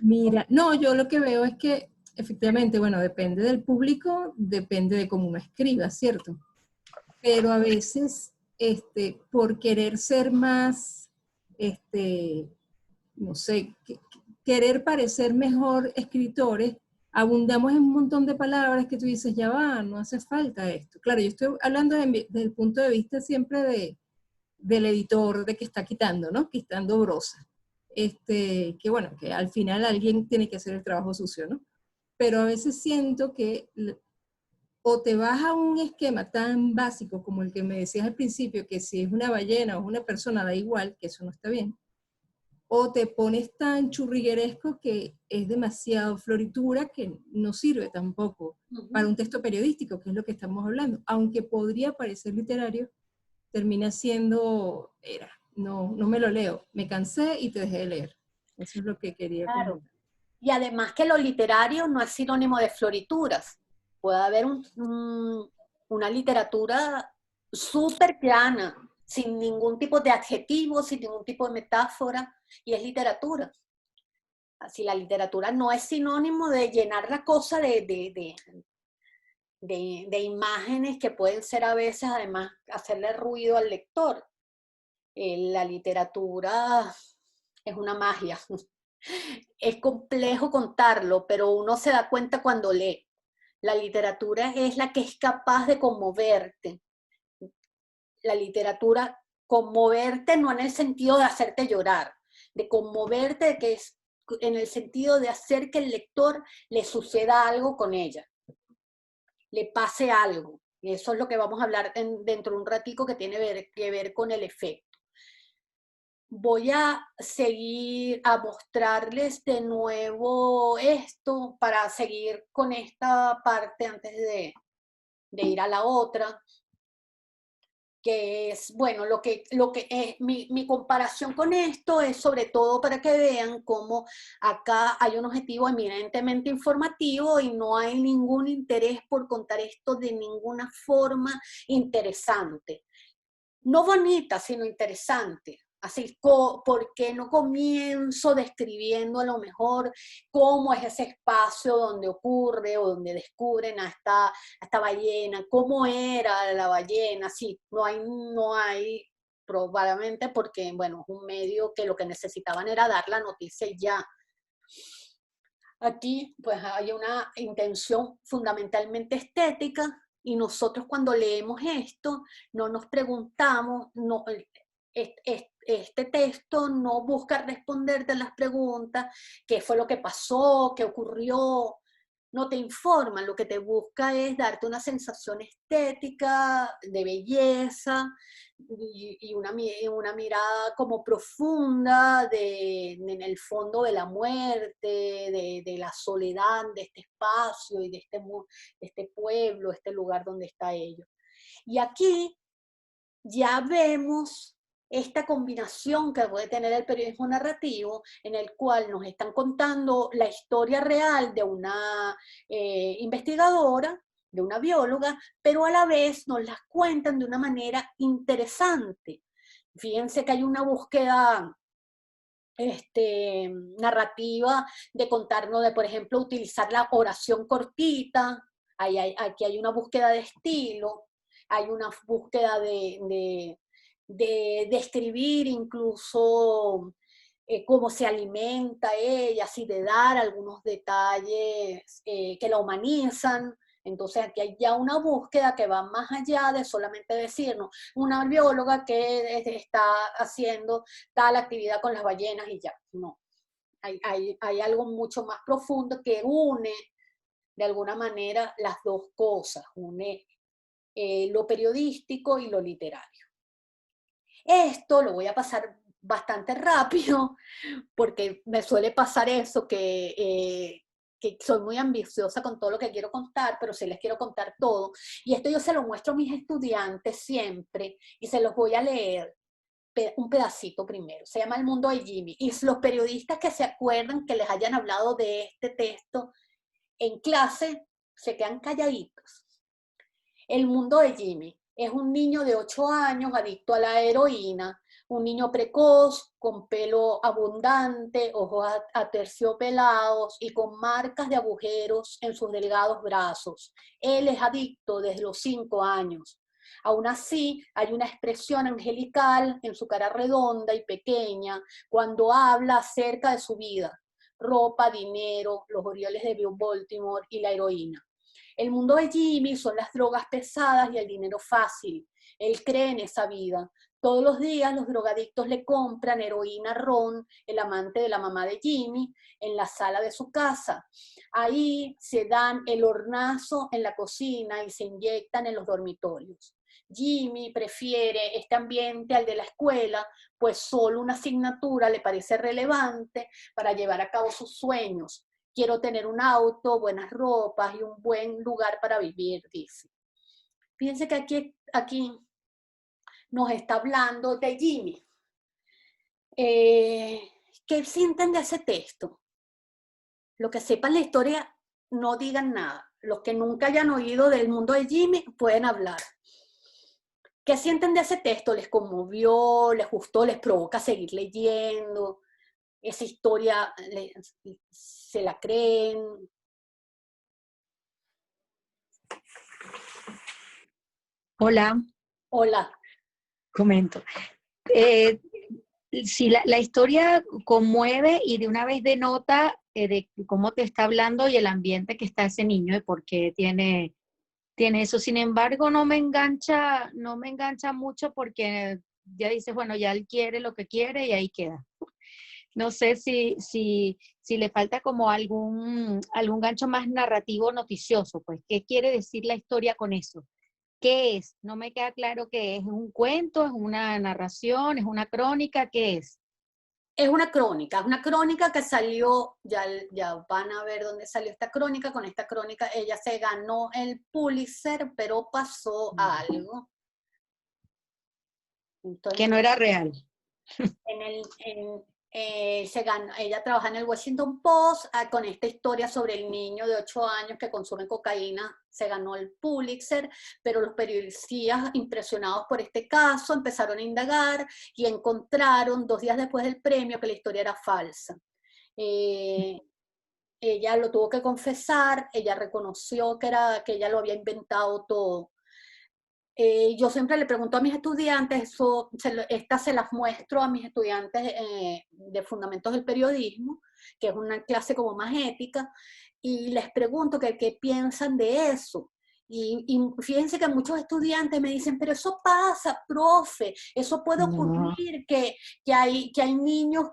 Mira, no, yo lo que veo es que efectivamente, bueno, depende del público, depende de cómo uno escriba, ¿cierto? Pero a veces, por querer ser más, no sé, querer parecer mejor escritores, abundamos en un montón de palabras que tú dices, ya va, no hace falta esto. Claro, yo estoy hablando desde el punto de vista siempre del editor, de que está quitando, ¿no? Quitando brosa. Que bueno, que al final alguien tiene que hacer el trabajo sucio, ¿no? Pero a veces siento que o te vas a un esquema tan básico como el que me decías al principio, que si es una ballena o es una persona da igual, que eso no está bien, o te pones tan churrigueresco que es demasiado floritura que no sirve tampoco para un texto periodístico, que es lo que estamos hablando. Aunque podría parecer literario, termina siendo, no me lo leo, me cansé y te dejé de leer. Eso es lo que quería Claro. comentar. Y además que lo literario no es sinónimo de florituras. Puede haber una literatura súper plana, sin ningún tipo de adjetivo, sin ningún tipo de metáfora, y es literatura. Así la literatura no es sinónimo de llenar la cosa de imágenes que pueden ser a veces, además, hacerle ruido al lector. La literatura es una magia. Es complejo contarlo, pero uno se da cuenta cuando lee. La literatura es la que es capaz de conmoverte. La literatura, conmoverte no en el sentido de hacerte llorar, de conmoverte de que es en el sentido de hacer que el lector le suceda algo con ella, le pase algo. Y eso es lo que vamos a hablar dentro de un ratico que tiene que ver con el efecto. Voy a seguir a mostrarles de nuevo esto para seguir con esta parte antes de ir a la otra, que es, bueno, mi comparación con esto es sobre todo para que vean cómo acá hay un objetivo eminentemente informativo y no hay ningún interés por contar esto de ninguna forma interesante. No bonita, sino interesante. Así, ¿por qué no comienzo describiendo a lo mejor cómo es ese espacio donde ocurre o donde descubren a esta ballena? ¿Cómo era la ballena? Sí, no hay, probablemente porque, bueno, es un medio que lo que necesitaban era dar la noticia y ya. Aquí pues hay una intención fundamentalmente estética y nosotros cuando leemos esto no nos preguntamos, no, este texto no busca responderte las preguntas, qué fue lo que pasó, qué ocurrió, no te informa, lo que te busca es darte una sensación estética, de belleza y una mirada como profunda en el fondo de la muerte, de la soledad de este espacio y de este pueblo, este lugar donde está ello. Y aquí ya vemos esta combinación que puede tener el periodismo narrativo, en el cual nos están contando la historia real de una investigadora, de una bióloga, pero a la vez nos las cuentan de una manera interesante. Fíjense que hay una búsqueda narrativa de contarnos, de por ejemplo utilizar la oración cortita, aquí hay una búsqueda de estilo, hay una búsqueda de describir incluso cómo se alimenta ella, así de dar algunos detalles que la humanizan. Entonces aquí hay ya una búsqueda que va más allá de solamente decirnos una bióloga que está haciendo tal actividad con las ballenas y ya. No, hay algo mucho más profundo que une de alguna manera las dos cosas, une lo periodístico y lo literario. Esto lo voy a pasar bastante rápido porque me suele pasar eso, que soy muy ambiciosa con todo lo que quiero contar, pero sí les quiero contar todo. Y esto yo se lo muestro a mis estudiantes siempre y se los voy a leer. un pedacito primero. Se llama El mundo de Jimmy. Y los periodistas que se acuerdan que les hayan hablado de este texto en clase se quedan calladitos. El mundo de Jimmy es un niño de 8 años adicto a la heroína, un niño precoz, con pelo abundante, ojos aterciopelados y con marcas de agujeros en sus delgados brazos. Él es adicto desde los 5 años. Aún así, hay una expresión angelical en su cara redonda y pequeña cuando habla acerca de su vida. Ropa, dinero, los Orioles de Baltimore y la heroína. El mundo de Jimmy son las drogas pesadas y el dinero fácil. Él cree en esa vida. Todos los días los drogadictos le compran heroína a Ron, el amante de la mamá de Jimmy, en la sala de su casa. Ahí se dan el hornazo en la cocina y se inyectan en los dormitorios. Jimmy prefiere este ambiente al de la escuela, pues solo una asignatura le parece relevante para llevar a cabo sus sueños. Quiero tener un auto, buenas ropas y un buen lugar para vivir, dice. Fíjense que aquí nos está hablando de Jimmy. ¿Qué sienten de ese texto? Los que sepan la historia, no digan nada. Los que nunca hayan oído del mundo de Jimmy pueden hablar. ¿Qué sienten de ese texto? ¿Les conmovió? ¿Les gustó? ¿Les provoca seguir leyendo? ¿Esa historia se la creen? Hola, Hola. comento. Si la historia conmueve y de una vez denota de cómo te está hablando y el ambiente que está ese niño y por qué tiene eso. Sin embargo, no me engancha mucho porque ya dices, bueno, ya él quiere lo que quiere y ahí queda. No sé si le falta como algún gancho más narrativo noticioso, pues, ¿qué quiere decir la historia con eso? ¿Qué es? No me queda claro qué es. ¿Es un cuento? ¿Es una narración? ¿Es una crónica? ¿Qué es? Es una crónica que salió, ya van a ver dónde salió esta crónica. Con esta crónica ella se ganó el Pulitzer, pero pasó algo. Entonces, Que no era real. ella trabaja en el Washington Post con esta historia sobre el niño de 8 años que consume cocaína, se ganó el Pulitzer, pero los periodistas impresionados por este caso empezaron a indagar y encontraron 2 días después del premio que la historia era falsa. Ella lo tuvo que confesar, ella reconoció que ella lo había inventado todo. Yo siempre le pregunto a mis estudiantes, estas se las muestro a mis estudiantes de Fundamentos del Periodismo, que es una clase como más ética, y les pregunto qué piensan de eso. Y fíjense que muchos estudiantes me dicen, pero eso pasa, profe, eso puede ocurrir, que hay niños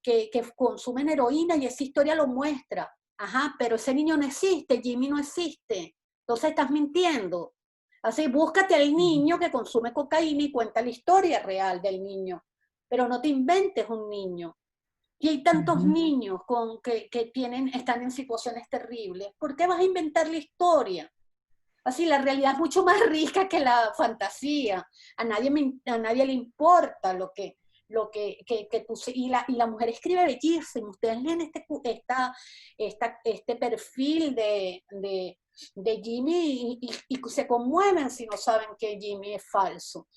que consumen heroína y esa historia lo muestra. Ajá, pero ese niño no existe, Jimmy no existe, entonces estás mintiendo. Así, búscate al niño que consume cocaína y cuenta la historia real del niño, pero no te inventes un niño. Y hay tantos niños que están en situaciones terribles. ¿Por qué vas a inventar la historia? Así, la realidad es mucho más rica que la fantasía. A nadie le importa y la mujer escribe bellísimo. Ustedes leen este perfil de Jimmy y se conmueven si no saben que Jimmy es falso.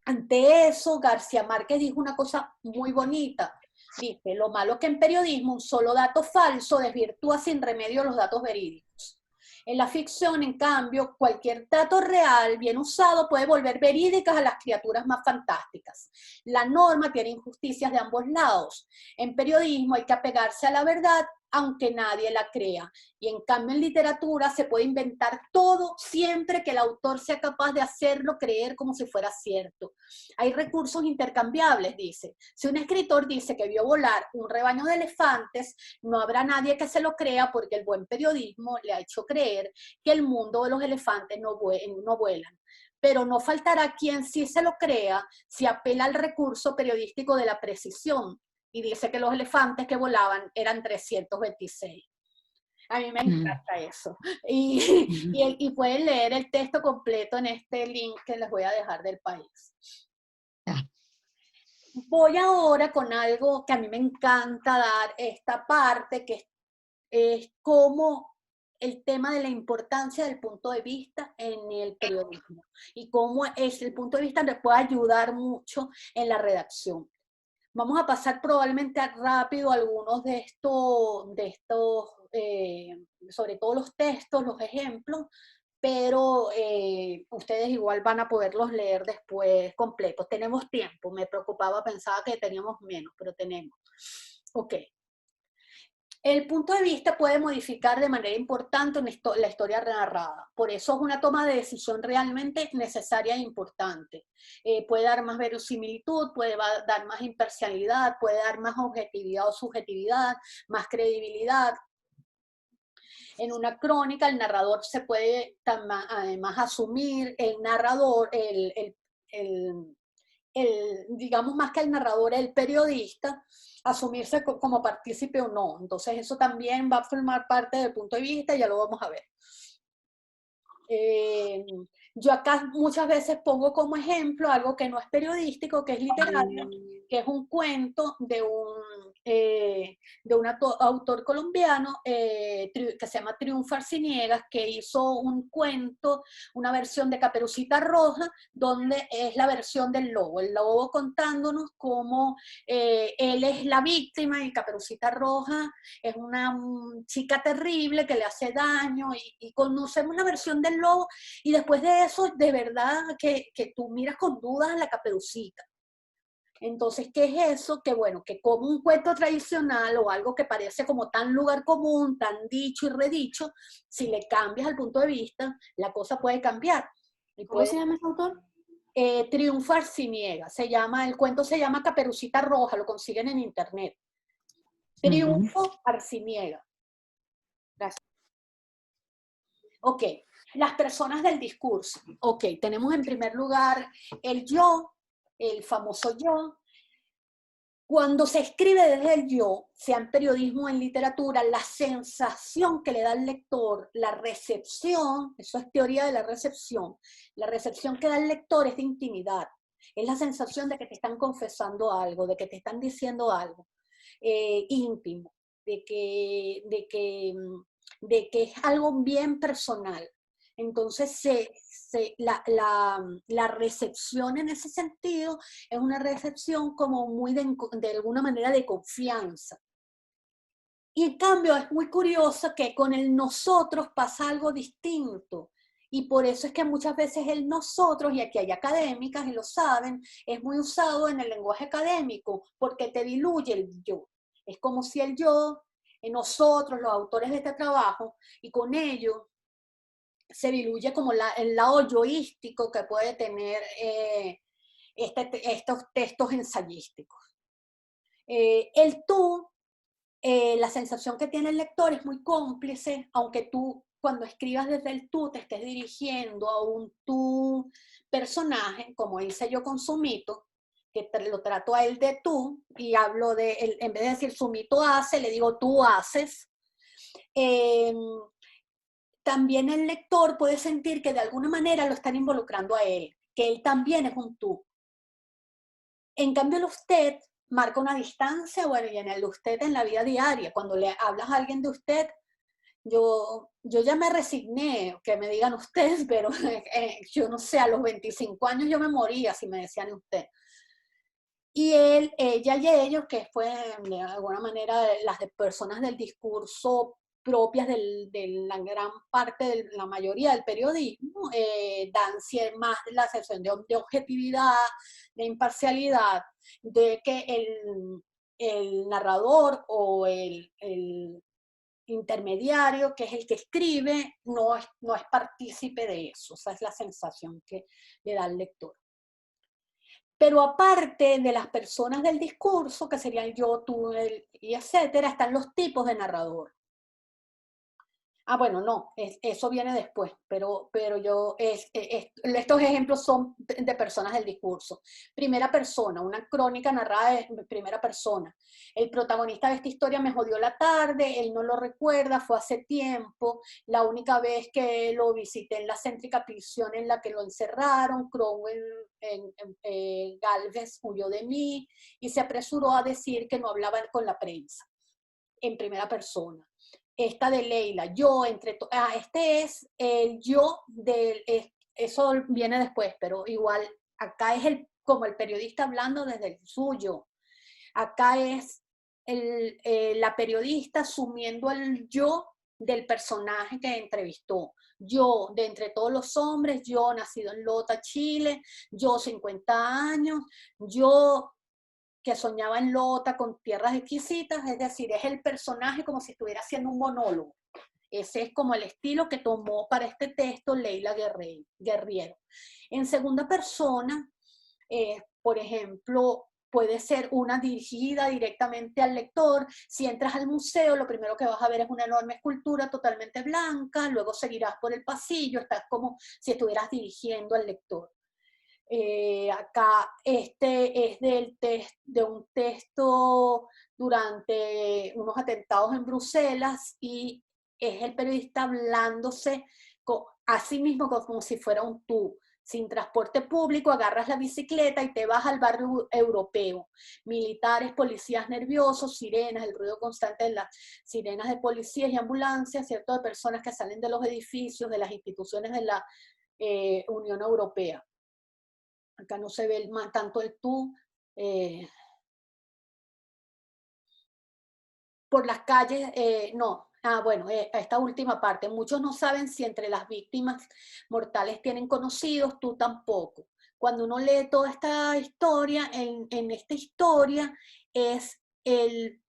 Ante eso, García Márquez dijo una cosa muy bonita. Dice, lo malo que en periodismo un solo dato falso desvirtúa sin remedio los datos verídicos. En la ficción, en cambio, cualquier dato real, bien usado, puede volver verídicas a las criaturas más fantásticas. La norma tiene injusticias de ambos lados. En periodismo hay que apegarse a la verdad, aunque nadie la crea. Y en cambio en literatura se puede inventar todo siempre que el autor sea capaz de hacerlo creer como si fuera cierto. Hay recursos intercambiables, dice. Si un escritor dice que vio volar un rebaño de elefantes, no habrá nadie que se lo crea porque el buen periodismo le ha hecho creer que el mundo de los elefantes no vuelan. Pero no faltará quien sí se lo crea si apela al recurso periodístico de la precisión y dice que los elefantes que volaban eran 326. A mí me encanta eso. Y pueden leer el texto completo en este link que les voy a dejar del país. Voy ahora con algo que a mí me encanta dar, esta parte, que es como el tema de la importancia del punto de vista en el periodismo y cómo es el punto de vista que puede ayudar mucho en la redacción. Vamos a pasar probablemente rápido algunos de estos sobre todo los textos, los ejemplos, pero ustedes igual van a poderlos leer después completos. Tenemos tiempo, me preocupaba, pensaba que teníamos menos, pero tenemos. Ok. El punto de vista puede modificar de manera importante la historia narrada. Por eso es una toma de decisión realmente necesaria e importante. Puede dar más verosimilitud, puede dar más imparcialidad, puede dar más objetividad o subjetividad, más credibilidad. En una crónica el narrador se puede además asumir, el narrador, digamos más que el narrador, el periodista, asumirse como partícipe o no. Entonces eso también va a formar parte del punto de vista, ya lo vamos a ver. Yo acá muchas veces pongo como ejemplo algo que no es periodístico, que es literario, que es un cuento de un autor colombiano que se llama Triunfo Arciniegas, que hizo un cuento, una versión de Caperucita Roja, donde es la versión del lobo, el lobo contándonos cómo él es la víctima y Caperucita Roja es una chica terrible que le hace daño y conocemos la versión del lobo y después de eso, de verdad que tú miras con dudas a la Caperucita. Entonces, ¿qué es eso? Que bueno, que como un cuento tradicional o algo que parece como tan lugar común, tan dicho y redicho, si le cambias al punto de vista, la cosa puede cambiar. ¿Cómo se llama ese autor? Triunfo Arciniega. El cuento se llama Caperucita Roja, lo consiguen en internet. Triunfo Arciniega. Gracias. Ok, las personas del discurso. Ok, tenemos en primer lugar el yo, el famoso yo. Cuando se escribe desde el yo, sea en periodismo o en literatura, la sensación que le da al lector, la recepción, eso es teoría de la recepción que da el lector es de intimidad. Es la sensación de que te están confesando algo, de que te están diciendo algo íntimo, de que es algo bien personal. Entonces, la recepción en ese sentido es una recepción como muy de alguna manera de confianza. Y en cambio es muy curioso que con el nosotros pasa algo distinto. Y por eso es que muchas veces el nosotros, y aquí hay académicas y lo saben, es muy usado en el lenguaje académico porque te diluye el yo. Es como si el yo, nosotros, los autores de este trabajo, y con ello se diluye como el lado yoístico que puede tener estos textos ensayísticos. El tú, la sensación que tiene el lector es muy cómplice, aunque tú cuando escribas desde el tú te estés dirigiendo a un tú personaje, como hice yo con Sumito, que lo trato a él de tú, y hablo de él, en vez de decir Sumito hace, le digo tú haces. También el lector puede sentir que de alguna manera lo están involucrando a él, que él también es un tú. En cambio, el usted marca una distancia, bueno, y en el usted en la vida diaria, cuando le hablas a alguien de usted, yo ya me resigné que me digan usted, pero yo no sé, a los 25 años yo me moría si me decían usted. Y él, ella y ellos, que fue de alguna manera las personas del discurso propias de la gran parte, de la mayoría del periodismo, dan más la sensación de objetividad, de imparcialidad, de que el narrador o el intermediario, que es el que escribe, no es partícipe de eso. Esa es la sensación que le da al lector. Pero aparte de las personas del discurso, que serían yo, tú, él, y etcétera, están los tipos de narrador. Ah, bueno, no, eso viene después, pero estos ejemplos son de personas del discurso. Primera persona, una crónica narrada de primera persona. El protagonista de esta historia me jodió la tarde, él no lo recuerda, fue hace tiempo, la única vez que lo visité en la céntrica prisión en la que lo encerraron, Cromwell Galvez huyó de mí y se apresuró a decir que no hablaba con la prensa, en primera persona. Esta de Leila, yo este es el yo eso viene después, pero igual acá es como el periodista hablando desde el suyo. Acá es la periodista asumiendo el yo del personaje que entrevistó. Yo, de entre todos los hombres, yo nacido en Lota, Chile, yo 50 años, yo que soñaba en Lota con tierras exquisitas, es decir, es el personaje como si estuviera haciendo un monólogo. Ese es como el estilo que tomó para este texto Leila Guerriero. En segunda persona, por ejemplo, puede ser una dirigida directamente al lector. Si entras al museo, lo primero que vas a ver es una enorme escultura totalmente blanca, luego seguirás por el pasillo, estás como si estuvieras dirigiendo al lector. Acá este es de un texto durante unos atentados en Bruselas y es el periodista hablándose a sí mismo como si fuera un tú. Sin transporte público, agarras la bicicleta y te vas al barrio europeo. Militares, policías nerviosos, sirenas, el ruido constante de las sirenas de policías y ambulancias, ¿cierto? De personas que salen de los edificios, de las instituciones de la Unión Europea. Acá no se ve tanto el tú. Por las calles, no. Bueno, esta última parte. Muchos no saben si entre las víctimas mortales tienen conocidos, tú tampoco. Cuando uno lee toda esta historia, en esta historia es el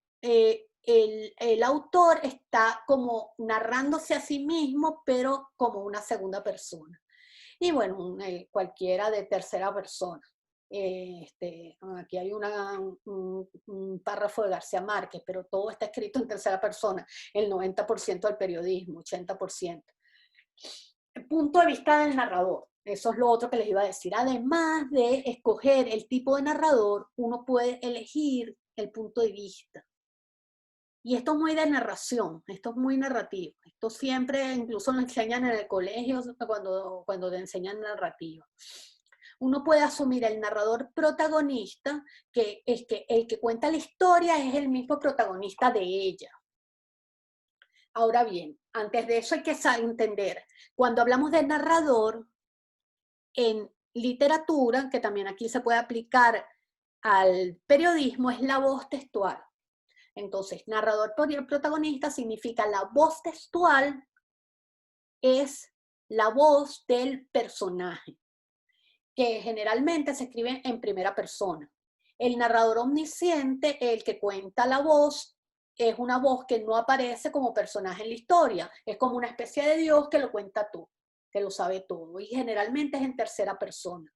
autor está como narrándose a sí mismo, pero como una segunda persona. Y bueno, cualquiera de tercera persona. Aquí hay un párrafo de García Márquez, pero todo está escrito en tercera persona, el 90% del periodismo, 80%. El punto de vista del narrador, eso es lo otro que les iba a decir. Además de escoger el tipo de narrador, uno puede elegir el punto de vista. Y esto es muy de narración, esto es muy narrativo. Esto siempre, incluso lo enseñan en el colegio cuando te enseñan narrativa. Uno puede asumir el narrador protagonista, que es que el que cuenta la historia es el mismo protagonista de ella. Ahora bien, antes de eso hay que entender, cuando hablamos de narrador, en literatura, que también aquí se puede aplicar al periodismo, es la voz textual. Entonces, narrador protagonista significa la voz textual es la voz del personaje, que generalmente se escribe en primera persona. El narrador omnisciente, el que cuenta la voz, es una voz que no aparece como personaje en la historia. Es como una especie de Dios que lo cuenta todo, que lo sabe todo. Y generalmente es en tercera persona.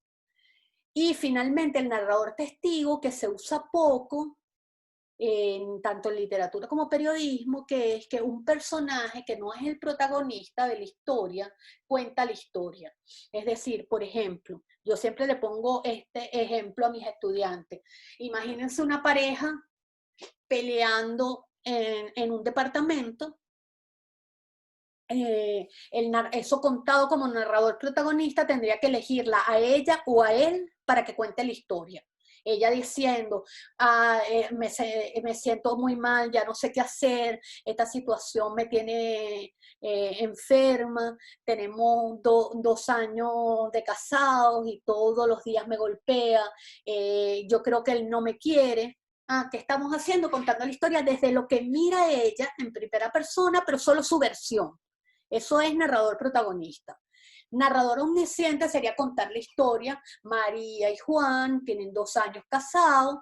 Y finalmente el narrador testigo, que se usa poco, tanto en literatura como periodismo, que es que un personaje que no es el protagonista de la historia, cuenta la historia. Es decir, por ejemplo, yo siempre le pongo este ejemplo a mis estudiantes. Imagínense una pareja peleando en un departamento. Eso contado como narrador protagonista tendría que elegirla a ella o a él para que cuente la historia. Ella diciendo, me siento muy mal, ya no sé qué hacer, esta situación me tiene enferma, tenemos 2 años de casados y todos los días me golpea, yo creo que él no me quiere. ¿Qué estamos haciendo? Contando la historia desde lo que mira ella en primera persona, pero solo su versión. Eso es narrador protagonista. Narrador omnisciente sería contar la historia. María y Juan tienen 2 años casados,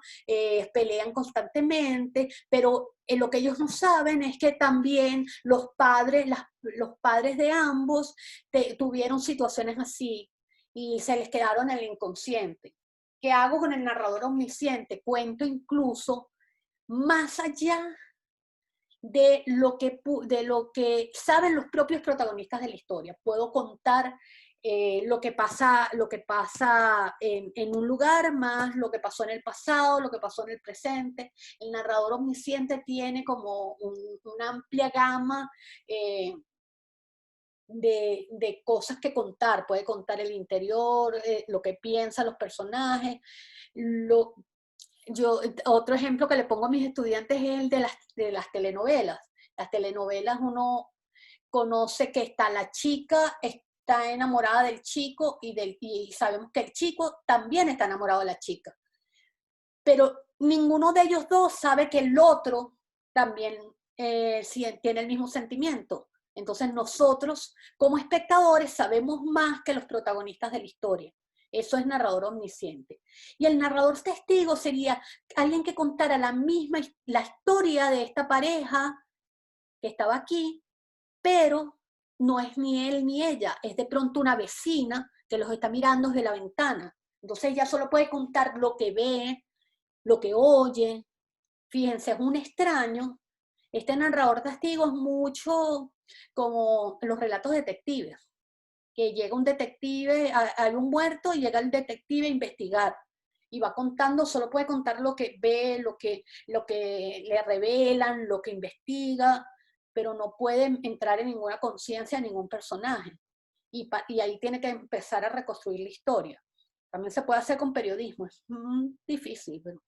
pelean constantemente, pero lo que ellos no saben es que también los padres de ambos tuvieron situaciones así y se les quedaron en el inconsciente. ¿Qué hago con el narrador omnisciente? Cuento incluso más allá de lo que saben los propios protagonistas de la historia. Puedo contar lo que pasa en un lugar, más lo que pasó en el pasado, lo que pasó en el presente. El narrador omnisciente tiene como una amplia gama de cosas que contar. Puede contar el interior, lo que piensan los personajes. Otro ejemplo que le pongo a mis estudiantes es el de las telenovelas. Las telenovelas uno conoce que está la chica, está enamorada del chico y sabemos que el chico también está enamorado de la chica. Pero ninguno de ellos dos sabe que el otro también tiene el mismo sentimiento. Entonces nosotros, como espectadores, sabemos más que los protagonistas de la historia. Eso es narrador omnisciente. Y el narrador testigo sería alguien que contara la historia de esta pareja que estaba aquí, pero no es ni él ni ella, es de pronto una vecina que los está mirando desde la ventana. Entonces ella solo puede contar lo que ve, lo que oye. Fíjense, es un extraño. Este narrador testigo es mucho como los relatos detectives, que llega un detective, hay un muerto y llega el detective a investigar. Y va contando, solo puede contar lo que ve, lo que le revelan, lo que investiga, pero no puede entrar en ninguna conciencia de ningún personaje. Y ahí tiene que empezar a reconstruir la historia. También se puede hacer con periodismo, es difícil, pero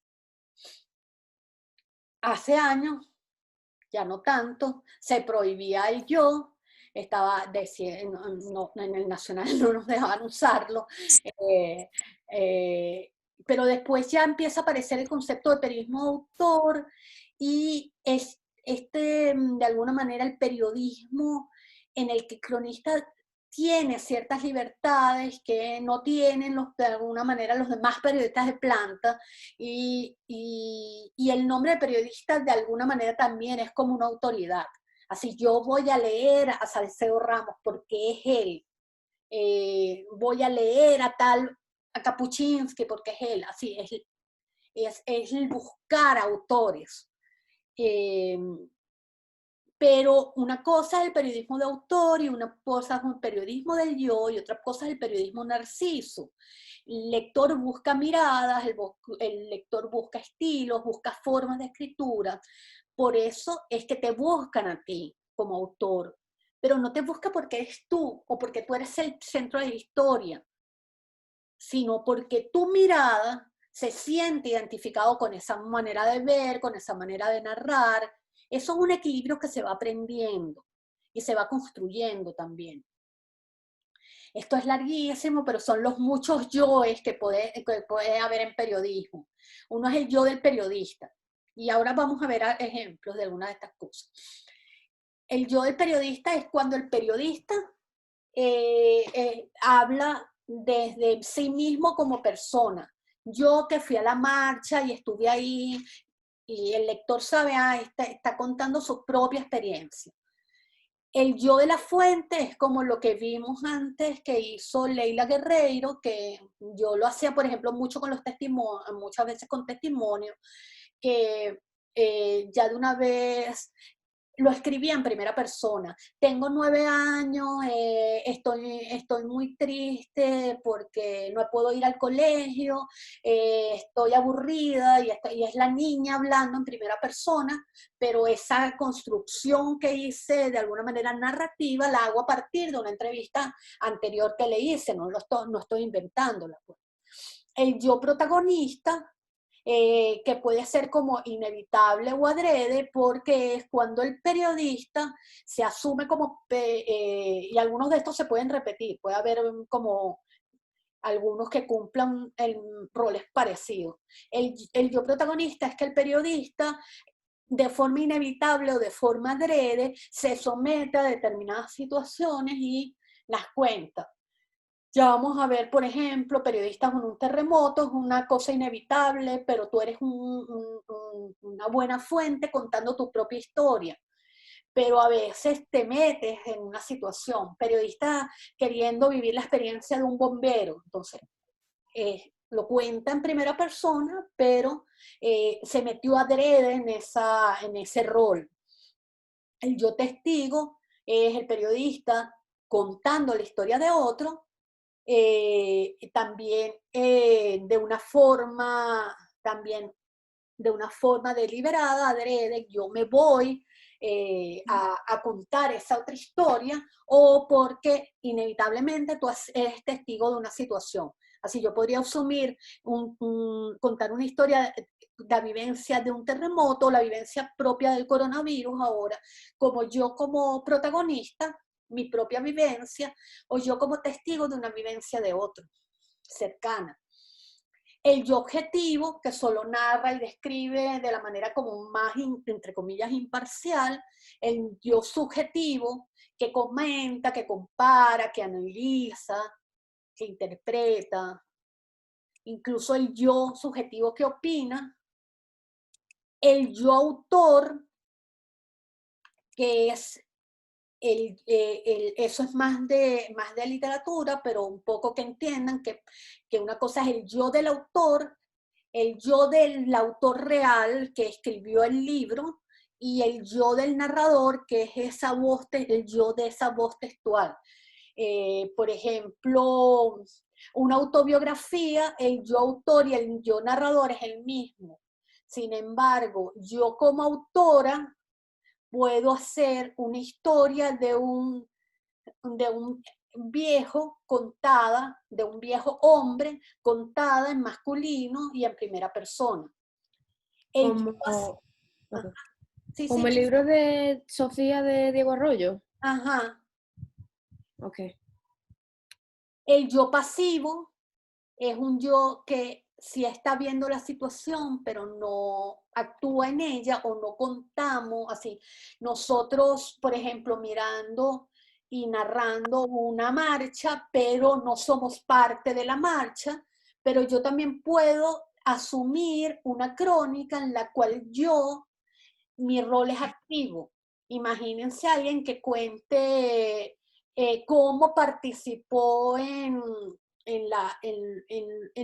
hace años, ya no tanto, se prohibía el yo, en el Nacional no nos dejaban usarlo, eh, eh, pero después ya empieza a aparecer el concepto de periodismo de autor y es de alguna manera el periodismo en el que el cronista tiene ciertas libertades que no tienen de alguna manera los demás periodistas de planta y el nombre de periodista de alguna manera también es como una autoridad. Así yo voy a leer a Salcedo Ramos porque es él, voy a leer a Kapuczynski porque es él, así es el buscar autores. Pero una cosa es el periodismo de autor y una cosa es un periodismo del yo y otra cosa es el periodismo narciso. El lector busca miradas, el lector busca estilos, busca formas de escritura. Por eso es que te buscan a ti como autor, pero no te busca porque eres tú o porque tú eres el centro de la historia, sino porque tu mirada se siente identificado con esa manera de ver, con esa manera de narrar. Eso es un equilibrio que se va aprendiendo y se va construyendo también. Esto es larguísimo, pero son los muchos yoes que puede haber en periodismo. Uno es el yo del periodista. Y ahora vamos a ver ejemplos de algunas de estas cosas. El yo del periodista es cuando el periodista habla desde sí mismo como persona. Yo que fui a la marcha y estuve ahí, y el lector sabe, está contando su propia experiencia. El yo de la fuente es como lo que vimos antes que hizo Leila Guerreiro, que yo lo hacía, por ejemplo, mucho con los testimonios, muchas veces con testimonios, que ya de una vez lo escribía en primera persona. Tengo 9 años, estoy muy triste porque no puedo ir al colegio, estoy aburrida y es la niña hablando en primera persona, pero esa construcción que hice de alguna manera narrativa la hago a partir de una entrevista anterior que le hice, no estoy inventándola. Pues. El yo protagonista que puede ser como inevitable o adrede, porque es cuando el periodista se asume como, y algunos de estos se pueden repetir, puede haber como algunos que cumplan roles parecidos. El yo protagonista es que el periodista, de forma inevitable o de forma adrede, se somete a determinadas situaciones y las cuenta. Ya vamos a ver, por ejemplo, periodistas con un terremoto, es una cosa inevitable, pero tú eres una buena fuente contando tu propia historia. Pero a veces te metes en una situación, periodista queriendo vivir la experiencia de un bombero, entonces lo cuenta en primera persona, pero se metió adrede en ese rol. El yo testigo es el periodista contando la historia de otro, también también de una forma deliberada, adrede, yo me voy a contar esa otra historia, o porque inevitablemente tú eres testigo de una situación. Así yo podría asumir, contar una historia, la vivencia de un terremoto, la vivencia propia del coronavirus ahora, como yo como protagonista, mi propia vivencia, o yo como testigo de una vivencia de otro, cercana. El yo objetivo, que solo narra y describe de la manera como más, entre comillas, imparcial. El yo subjetivo, que comenta, que compara, que analiza, que interpreta. Incluso el yo subjetivo que opina. El yo autor, que es eso es más de literatura, pero un poco que entiendan que una cosa es el yo del autor, el yo del autor real que escribió el libro, y el yo del narrador, que es esa voz, el yo de esa voz textual. Por ejemplo, una autobiografía, el yo autor y el yo narrador es el mismo. Sin embargo, yo como autora puedo hacer una historia de un viejo contada, de un viejo hombre contada en masculino y en primera persona. Como, Sí, como sí. el libro de Sofía de Diego Arroyo. Ajá. Ok. El yo pasivo es un yo que sí está viendo la situación, pero no actúa en ella, o no contamos así. Nosotros, por ejemplo, mirando y narrando una marcha, pero no somos parte de la marcha, pero yo también puedo asumir una crónica en la cual mi rol es activo. Imagínense a alguien que cuente cómo participó en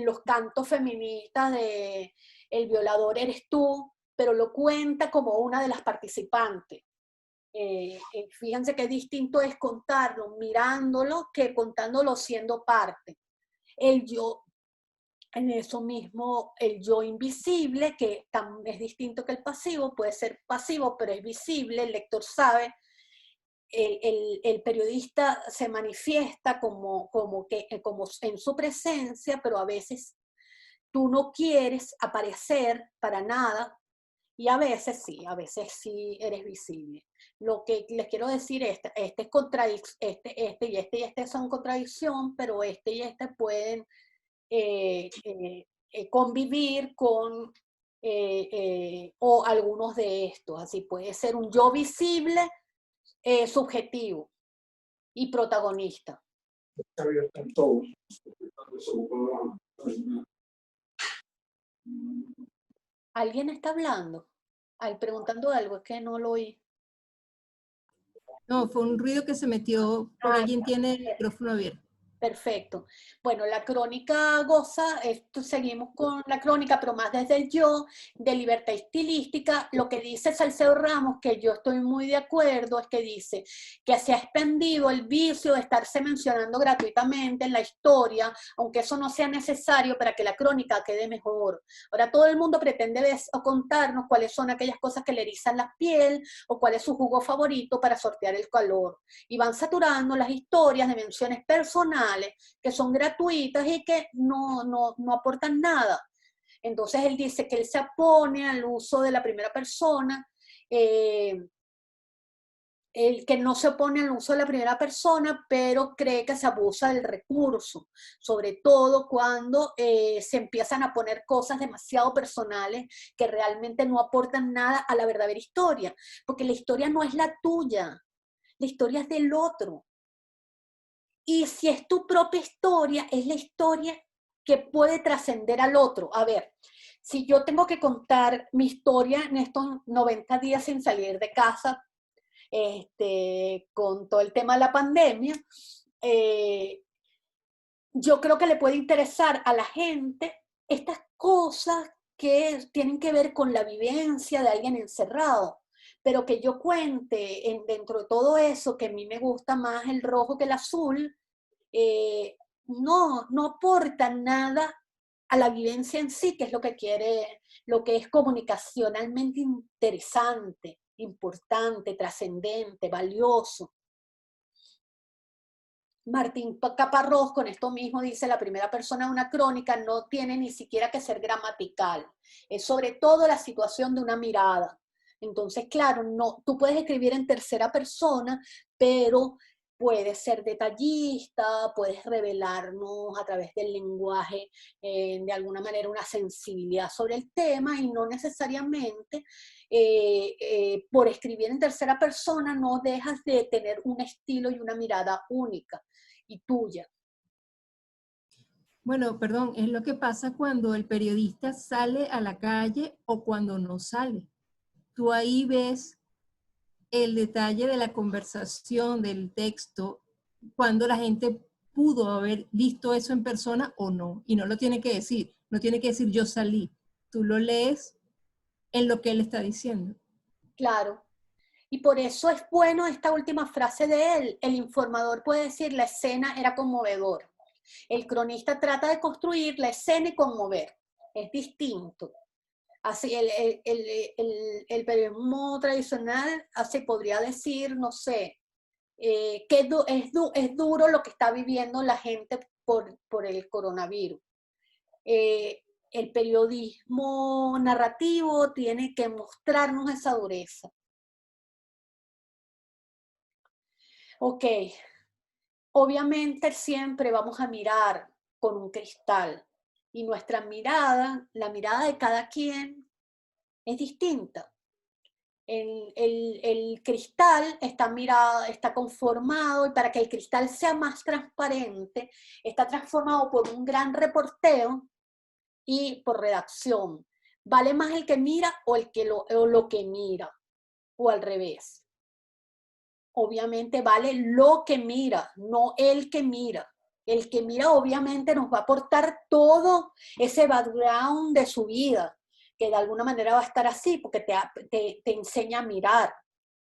los cantos feministas de El violador eres tú, pero lo cuenta como una de las participantes. Fíjense qué distinto es contarlo mirándolo que contándolo siendo parte. El yo, en eso mismo, el yo invisible, que es distinto que el pasivo, puede ser pasivo, pero es visible, el lector sabe. El periodista se manifiesta como en su presencia, pero a veces tú no quieres aparecer para nada, y a veces sí eres visible. Lo que les quiero decir es, este son contradicción, pero este y este pueden convivir con o algunos de estos. Así puede ser un yo visible, subjetivo y protagonista. ¿Alguien está hablando? Preguntando algo, es que no lo oí. No, fue un ruido que se metió, pero alguien tiene el micrófono abierto. Perfecto. Bueno, la crónica goza, seguimos con la crónica, pero más desde el yo, de libertad estilística. Lo que dice Salcedo Ramos, que yo estoy muy de acuerdo, es que dice que se ha expandido el vicio de estarse mencionando gratuitamente en la historia, aunque eso no sea necesario para que la crónica quede mejor. Ahora todo el mundo pretende contarnos cuáles son aquellas cosas que le erizan la piel, o cuál es su jugo favorito para sortear el calor. Y van saturando las historias de menciones personales que son gratuitas y que no aportan nada. Entonces él dice que él se opone al uso de la primera persona, el que no se opone al uso de la primera persona, pero cree que se abusa del recurso, sobre todo cuando se empiezan a poner cosas demasiado personales que realmente no aportan nada a la verdadera historia, porque la historia no es la tuya, la historia es del otro. Y si es tu propia historia, es la historia que puede trascender al otro. A ver, si yo tengo que contar mi historia en estos 90 días sin salir de casa, con todo el tema de la pandemia, yo creo que le puede interesar a la gente estas cosas que tienen que ver con la vivencia de alguien encerrado. pero que yo cuente dentro de todo eso, que a mí me gusta más el rojo que el azul, no aporta nada a la vivencia en sí, que es lo que quiere, lo que es comunicacionalmente interesante, importante, trascendente, valioso. Martín Caparrós con esto mismo dice: la primera persona de una crónica no tiene ni siquiera que ser gramatical, es sobre todo la situación de una mirada. Entonces, claro, no, tú puedes escribir en tercera persona, pero puedes ser detallista, puedes revelarnos a través del lenguaje, de alguna manera, una sensibilidad sobre el tema, y no necesariamente por escribir en tercera persona no dejas de tener un estilo y una mirada única y tuya. Bueno, perdón, es lo que pasa cuando el periodista sale a la calle o cuando no sale. Tú ahí ves el detalle de la conversación, del texto, cuando la gente pudo haber visto eso en persona o no. Y no lo tiene que decir, no tiene que decir yo salí. Tú lo lees en lo que él está diciendo. Claro. Y por eso es bueno esta última frase de él. El informador puede decir: la escena era conmovedora. El cronista trata de construir la escena y conmover. Es distinto. Así, el periodismo tradicional así podría decir, no sé, que es duro lo que está viviendo la gente por el coronavirus. El periodismo narrativo tiene que mostrarnos esa dureza. Ok, obviamente siempre vamos a mirar con un cristal, y nuestra mirada, la mirada de cada quien, es distinta. El cristal está conformado, y para que el cristal sea más transparente, está transformado por un gran reporteo y por redacción. ¿Vale más el que mira o lo que mira? O al revés. Obviamente vale lo que mira, no el que mira. El que mira obviamente nos va a aportar todo ese background de su vida, que de alguna manera va a estar así, porque te enseña a mirar,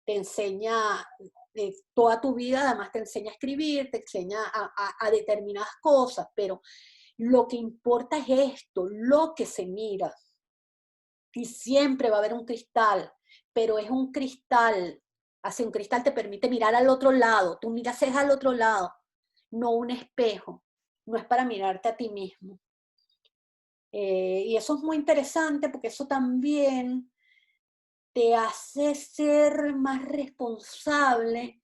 te enseña toda tu vida, además te enseña a escribir, te enseña a determinadas cosas, pero lo que importa es esto, lo que se mira. Y siempre va a haber un cristal, pero es un cristal, así un cristal te permite mirar al otro lado, tú miras al otro lado, no un espejo, no es para mirarte a ti mismo. Y eso es muy interesante, porque eso también te hace ser más responsable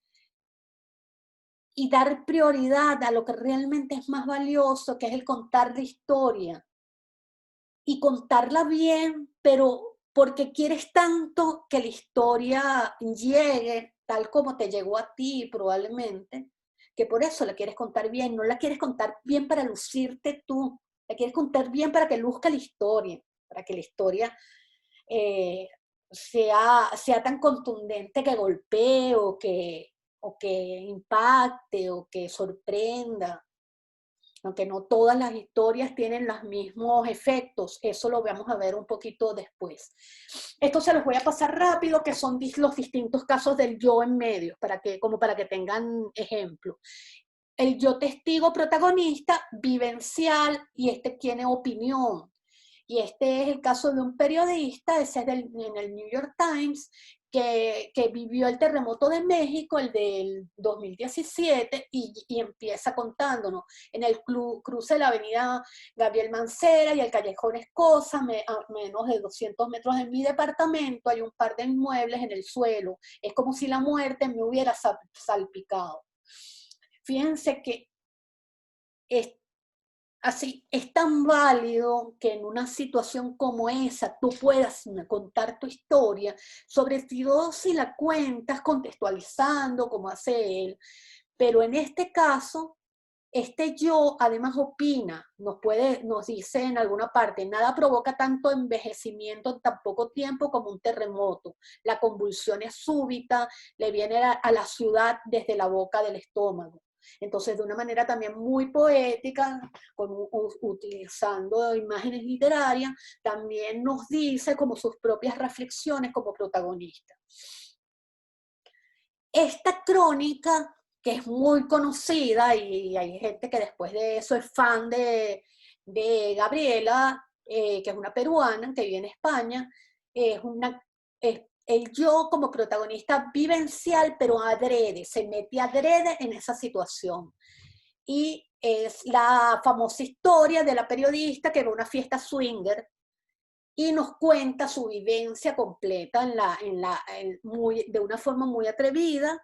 y dar prioridad a lo que realmente es más valioso, que es el contar la historia. Y contarla bien, pero porque quieres tanto que la historia llegue tal como te llegó a ti probablemente, que por eso la quieres contar bien. No la quieres contar bien para lucirte tú, la quieres contar bien para que luzca la historia, para que la historia sea tan contundente que golpee o que impacte o que sorprenda. Aunque no todas las historias tienen los mismos efectos, eso lo vamos a ver un poquito después. Esto se los voy a pasar rápido, que son los distintos casos del yo en medio, como para que tengan ejemplo. El yo testigo protagonista, vivencial, y este tiene opinión. Y este es el caso de un periodista, ese es en el New York Times, que vivió el terremoto de México, el del 2017, y empieza contándonos: en el cruce de la avenida Gabriel Mancera y el callejón Escosa, a menos de 200 metros de mi departamento, hay un par de inmuebles en el suelo. Es como si la muerte me hubiera salpicado. Fíjense que así es tan válido que en una situación como esa tú puedas contar tu historia, sobre todo si la cuentas contextualizando como hace él. Pero en este caso, este yo además opina, nos dice en alguna parte: nada provoca tanto envejecimiento en tan poco tiempo como un terremoto. La convulsión es súbita, le viene a la ciudad desde la boca del estómago. Entonces, de una manera también muy poética, utilizando imágenes literarias, también nos dice como sus propias reflexiones como protagonista. Esta crónica, que es muy conocida, y hay gente que después de eso es fan de Gabriela, que es una peruana que vive en España, es el yo como protagonista vivencial, pero adrede, se mete adrede en esa situación. Y es la famosa historia de la periodista que va a una fiesta swinger y nos cuenta su vivencia completa de una forma muy atrevida,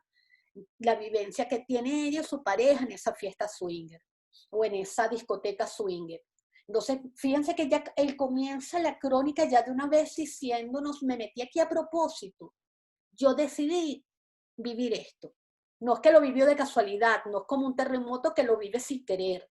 la vivencia que tiene ella y su pareja en esa fiesta swinger o en esa discoteca swinger. Entonces, fíjense que ya él comienza la crónica ya de una vez diciéndonos, me metí aquí a propósito, yo decidí vivir esto. No es que lo vivió de casualidad, no es como un terremoto que lo vive sin querer.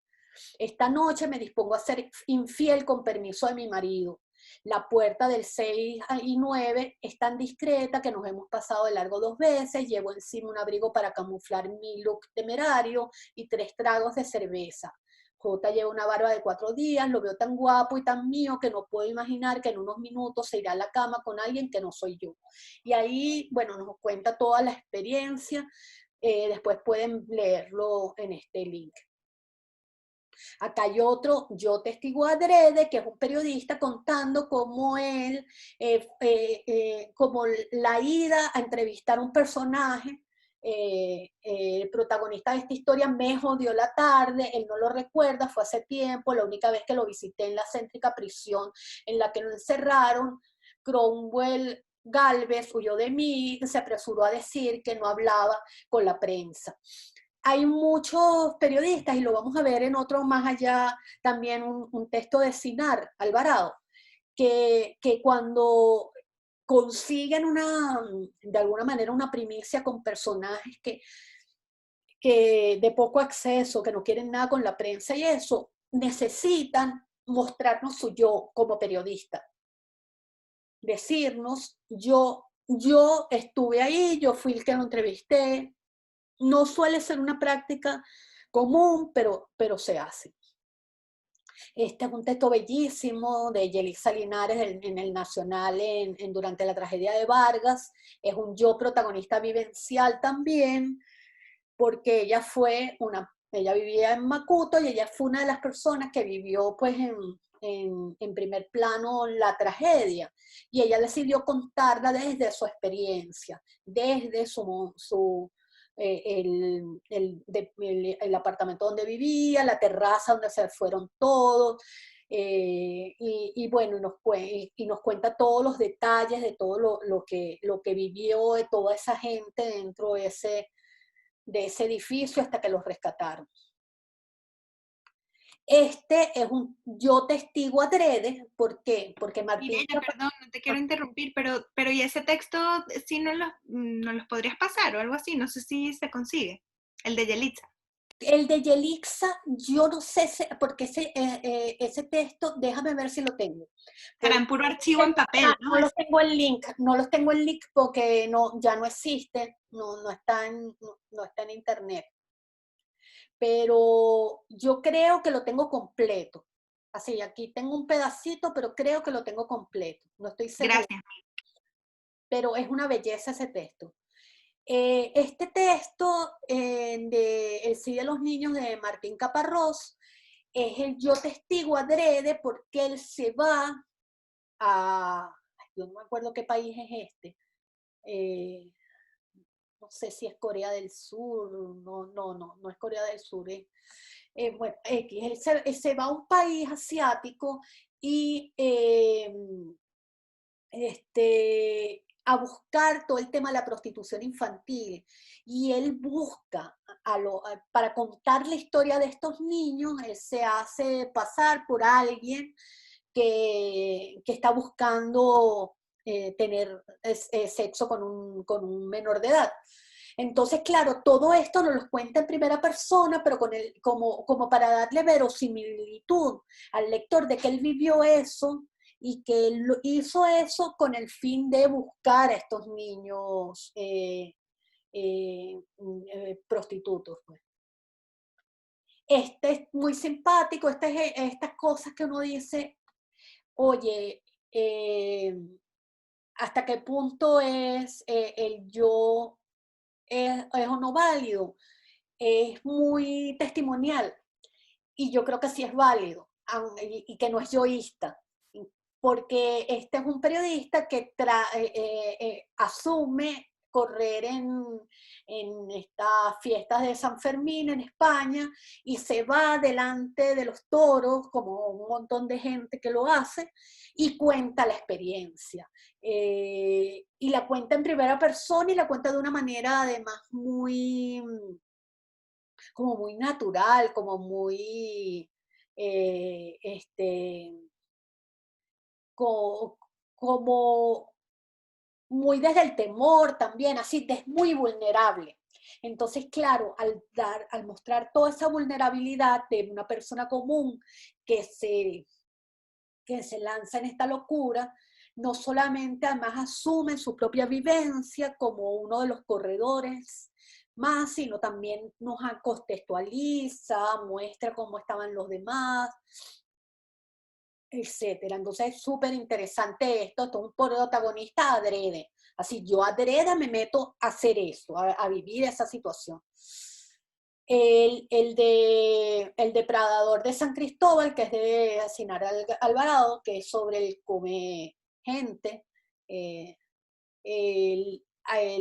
Esta noche me dispongo a ser infiel con permiso de mi marido. La puerta del 6 y 9 es tan discreta que nos hemos pasado de largo 2 veces, llevo encima un abrigo para camuflar mi look temerario y 3 tragos de cerveza. J lleva una barba de 4 días, lo veo tan guapo y tan mío que no puedo imaginar que en unos minutos se irá a la cama con alguien que no soy yo. Y ahí, bueno, nos cuenta toda la experiencia, después pueden leerlo en este link. Acá hay otro, yo testigo adrede, que es un periodista contando cómo él, como la ida a entrevistar a un personaje, el protagonista de esta historia me jodió la tarde, él no lo recuerda, fue hace tiempo, la única vez que lo visité en la céntrica prisión en la que lo encerraron, Cromwell Galvez huyó de mí, se apresuró a decir que no hablaba con la prensa. Hay muchos periodistas, y lo vamos a ver en otro más allá, también un texto de Sinar Alvarado, que cuando consiguen de alguna manera una primicia con personajes que de poco acceso, que no quieren nada con la prensa y eso, necesitan mostrarnos su yo como periodista. Decirnos, yo estuve ahí, yo fui el que lo entrevisté. No suele ser una práctica común, pero se hace. Este es un texto bellísimo de Yelitza Linares en el Nacional durante la tragedia de Vargas. Es un yo protagonista vivencial también, porque ella vivía en Macuto y ella fue una de las personas que vivió pues en primer plano la tragedia. Y ella decidió contarla desde su experiencia, desde el apartamento donde vivía, la terraza donde se fueron todos, y bueno, y nos cuenta todos los detalles de todo lo que vivió, de toda esa gente dentro de ese edificio hasta que los rescataron. Este es un yo testigo adrede, ¿por qué? Porque Martín... Mireya, perdón, no te quiero interrumpir, pero ¿y ese texto sí no los podrías pasar o algo así? No sé si se consigue, el de Yelitza. El de Yelitza, yo no sé, porque ese texto, déjame ver si lo tengo. Será en puro archivo en papel, ¿no? No los tengo en link, porque ya no existe, no está en internet. Pero yo creo que lo tengo completo. Así, aquí tengo un pedacito, pero creo que lo tengo completo. No estoy segura. Gracias. Pero es una belleza ese texto. Este texto de El sí de los niños de Martín Caparrós es el yo testigo adrede porque él se va yo no me acuerdo qué país es este, no sé si es Corea del Sur, no es Corea del Sur, bueno, él se va a un país asiático y a buscar todo el tema de la prostitución infantil. Y él busca, para contar la historia de estos niños, él se hace pasar por alguien que está buscando tener sexo con un menor de edad. Entonces, claro, todo esto nos lo cuenta en primera persona, pero como para darle verosimilitud al lector de que él vivió eso y que él hizo eso con el fin de buscar a estos niños prostitutos. Pues. Este es muy simpático, estas cosas que uno dice, oye, ¿hasta qué punto es el yo es o no válido? Es muy testimonial y yo creo que sí es válido y que no es yoísta, porque este es un periodista que asume correr en estas fiestas de San Fermín en España y se va delante de los toros, como un montón de gente que lo hace, y cuenta la experiencia. Y la cuenta en primera persona y la cuenta de una manera además como muy natural, como muy, como muy desde el temor también, así, es muy vulnerable. Entonces, claro, al mostrar toda esa vulnerabilidad de una persona común que se lanza en esta locura, no solamente además asume su propia vivencia como uno de los corredores más, sino también nos contextualiza, muestra cómo estaban los demás, etcétera. Entonces es súper interesante esto es un protagonista adrede. Así, yo adrede me meto a hacer eso, a vivir esa situación. El depredador de San Cristóbal, que es de Asinar Alvarado, que es sobre el come gente, él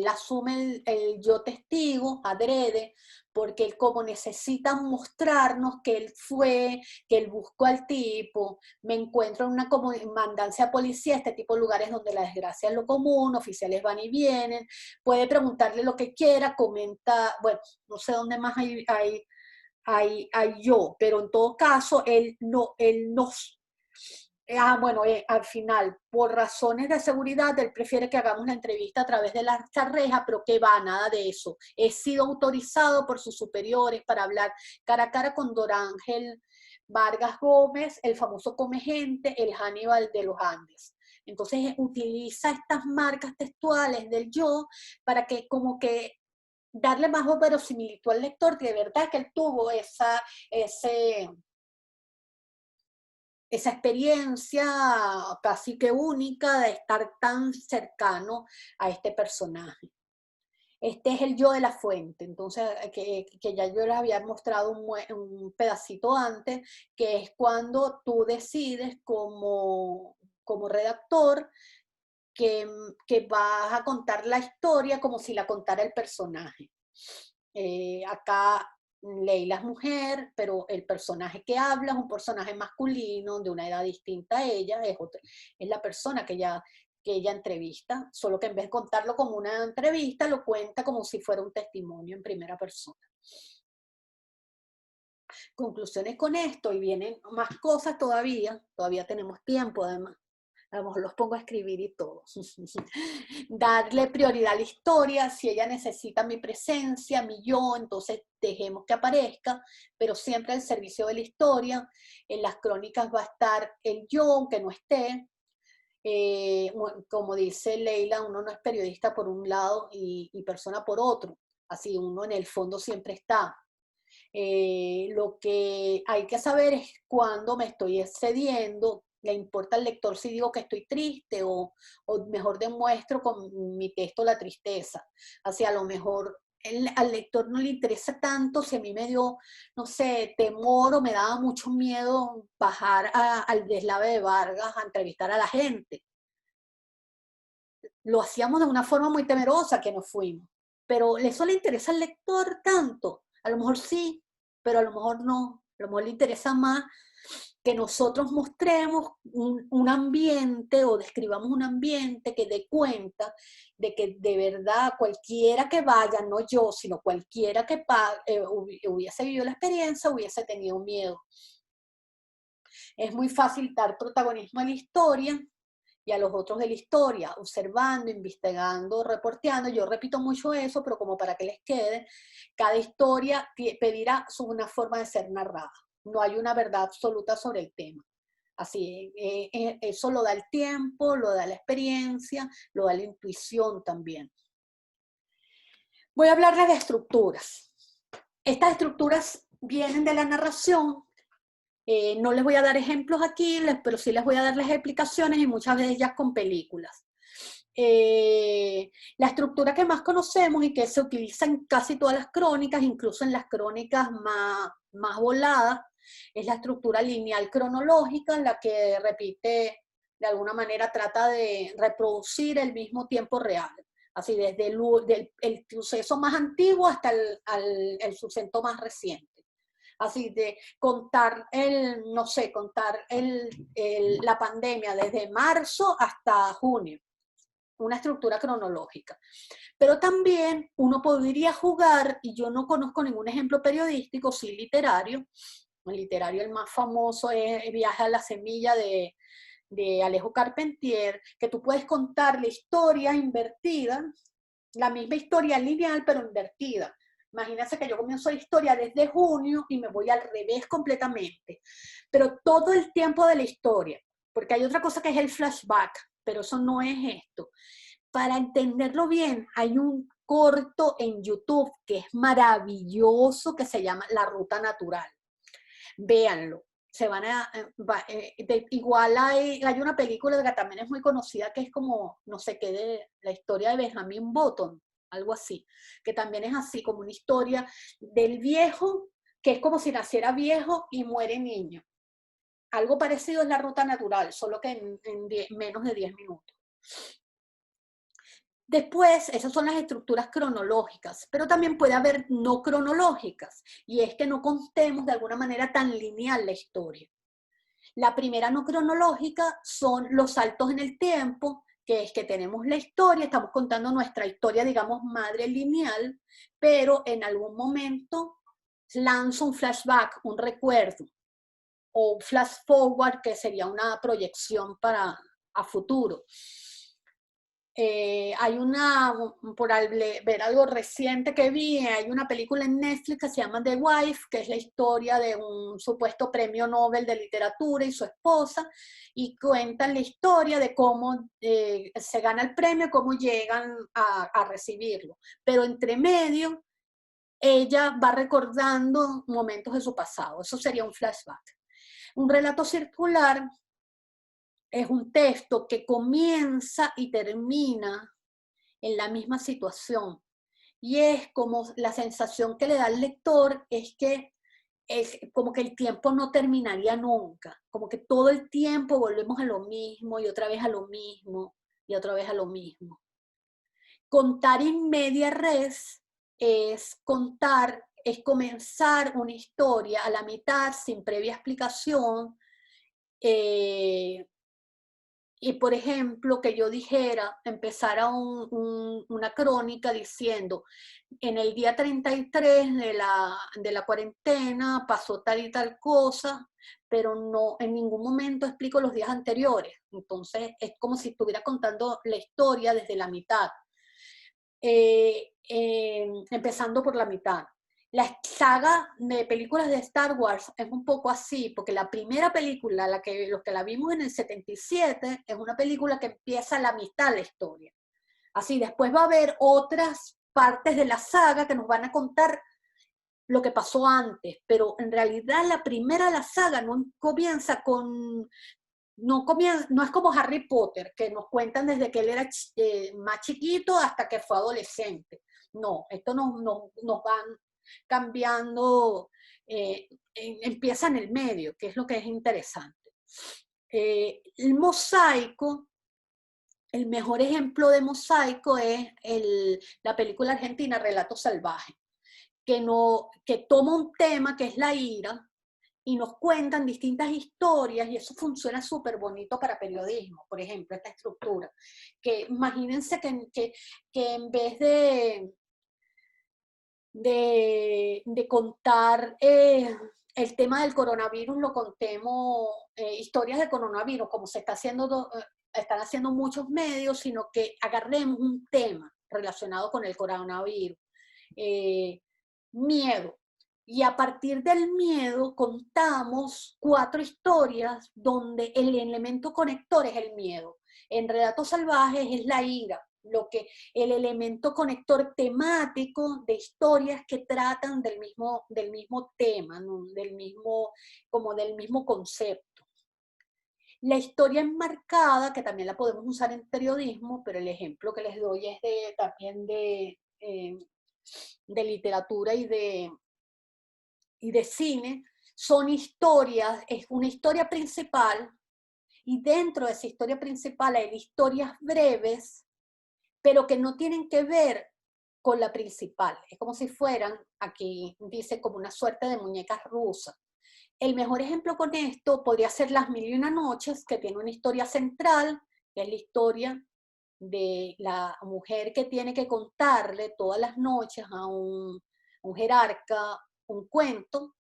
asume el yo testigo, adrede, porque él como necesita mostrarnos que él fue, que él buscó al tipo, me encuentro en una comandancia de policía, este tipo de lugares donde la desgracia es lo común, oficiales van y vienen, puede preguntarle lo que quiera, comenta, bueno, no sé dónde más hay yo, pero en todo caso, él nos bueno, al final, por razones de seguridad, él prefiere que hagamos la entrevista a través de la reja, pero que va, nada de eso. He sido autorizado por sus superiores para hablar cara a cara con Dorángel Vargas Gómez, el famoso come gente, el Hannibal de los Andes. Entonces utiliza estas marcas textuales del yo para que como que darle más verosimilitud al lector, que de verdad que él tuvo esa experiencia casi que única de estar tan cercano a este personaje. Este es el yo de la fuente, entonces que ya yo les había mostrado un pedacito antes, que es cuando tú decides como redactor que vas a contar la historia como si la contara el personaje. Acá Leila es mujer, pero el personaje que habla es un personaje masculino, de una edad distinta a ella, es la persona que ella entrevista, solo que en vez de contarlo como una entrevista, lo cuenta como si fuera un testimonio en primera persona. Conclusiones con esto, y vienen más cosas todavía tenemos tiempo además. A lo mejor los pongo a escribir y todo. Darle prioridad a la historia, si ella necesita mi presencia, mi yo, entonces dejemos que aparezca, pero siempre al servicio de la historia. En las crónicas va a estar el yo, aunque no esté. Como dice Leila, uno no es periodista por un lado y persona por otro. Así uno en el fondo siempre está. Lo que hay que saber es cuándo me estoy excediendo. Le importa al lector si digo que estoy triste o mejor demuestro con mi texto la tristeza. Así a lo mejor al lector no le interesa tanto si a mí me dio, no sé, temor o me daba mucho miedo bajar al deslave de Vargas a entrevistar a la gente. Lo hacíamos de una forma muy temerosa que nos fuimos. Pero eso le interesa al lector tanto. A lo mejor sí, pero a lo mejor no. A lo mejor le interesa más que nosotros mostremos un ambiente o describamos un ambiente que dé cuenta de que de verdad cualquiera que vaya, no yo, sino cualquiera que hubiese vivido la experiencia, hubiese tenido miedo. Es muy fácil dar protagonismo a la historia y a los otros de la historia, observando, investigando, reporteando. Yo repito mucho eso, pero como para que les quede, cada historia pedirá una forma de ser narrada. No hay una verdad absoluta sobre el tema. Así, eso lo da el tiempo, lo da la experiencia, lo da la intuición también. Voy a hablarles de estructuras. Estas estructuras vienen de la narración. No les voy a dar ejemplos aquí, pero sí les voy a dar las explicaciones y muchas veces ya con películas. La estructura que más conocemos y que se utiliza en casi todas las crónicas, incluso en las crónicas más voladas, es la estructura lineal cronológica, en la que repite, de alguna manera trata de reproducir el mismo tiempo real. Así desde el suceso más antiguo hasta el suceso más reciente. Así de contar la pandemia desde marzo hasta junio. Una estructura cronológica. Pero también uno podría jugar, y yo no conozco ningún ejemplo periodístico, sí literario. El literario, el más famoso es Viaje a la semilla de Alejo Carpentier, que tú puedes contar la historia invertida, la misma historia lineal, pero invertida. Imagínense que yo comienzo la historia desde junio y me voy al revés completamente. Pero todo el tiempo de la historia, porque hay otra cosa que es el flashback, pero eso no es esto. Para entenderlo bien, hay un corto en YouTube que es maravilloso, que se llama La Ruta Natural. Véanlo. Igual hay una película que también es muy conocida, que es como, no sé qué, de la historia de Benjamin Button, algo así, que también es así, como una historia del viejo, que es como si naciera viejo y muere niño. Algo parecido es La Ruta Natural, solo que en menos de 10 minutos. Después, esas son las estructuras cronológicas, pero también puede haber no cronológicas, y es que no contemos de alguna manera tan lineal la historia. La primera no cronológica son los saltos en el tiempo, que es que tenemos la historia, estamos contando nuestra historia, digamos, madre lineal, pero en algún momento lanzo un flashback, un recuerdo, o un flash forward, que sería una proyección a futuro. Hay por ver algo reciente que vi, hay una película en Netflix que se llama The Wife, que es la historia de un supuesto premio Nobel de literatura y su esposa, y cuentan la historia de cómo se gana el premio, cómo llegan a recibirlo. Pero entre medio, ella va recordando momentos de su pasado. Eso sería un flashback. Un relato circular es un texto que comienza y termina en la misma situación. Y es como la sensación que le da al lector es que es como que el tiempo no terminaría nunca, como que todo el tiempo volvemos a lo mismo y otra vez a lo mismo y otra vez a lo mismo. Contar in media res es comenzar una historia a la mitad sin previa explicación. Y, por ejemplo, que yo dijera, empezara una crónica diciendo, en el día 33 de la cuarentena pasó tal y tal cosa, pero no, en ningún momento explico los días anteriores. Entonces, es como si estuviera contando la historia desde la mitad. Empezando por la mitad. La saga de películas de Star Wars es un poco así, porque la primera película, los que la vimos en el 77, es una película que empieza a la mitad de la historia. Así, después va a haber otras partes de la saga que nos van a contar lo que pasó antes, pero en realidad la primera de la saga no comienza con... No es como Harry Potter, que nos cuentan desde que él era más chiquito hasta que fue adolescente. No, esto nos van cambiando, empieza en el medio, que es lo que es interesante. El mosaico, el mejor ejemplo de mosaico es la película argentina Relatos Salvajes, que toma un tema que es la ira, y nos cuentan distintas historias, y eso funciona súper bonito para periodismo, por ejemplo, esta estructura. Que imagínense que en vez de contar el tema del coronavirus, lo contemos historias de coronavirus, como están haciendo muchos medios, sino que agarremos un tema relacionado con el coronavirus. Miedo. Y a partir del miedo contamos 4 historias donde el elemento conector es el miedo. En Relatos Salvajes es la ira, el elemento conector temático de historias que tratan del mismo tema, ¿no? Como del mismo concepto. La historia enmarcada, que también la podemos usar en periodismo, pero el ejemplo que les doy es también de literatura y de cine, son historias, es una historia principal, y dentro de esa historia principal hay historias breves, pero que no tienen que ver con la principal. Es como si fueran, aquí dice, como una suerte de muñecas rusas. El mejor ejemplo con esto podría ser Las Mil y una Noches, que tiene una historia central, que es la historia de la mujer que tiene que contarle todas las noches a un jerarca un cuento,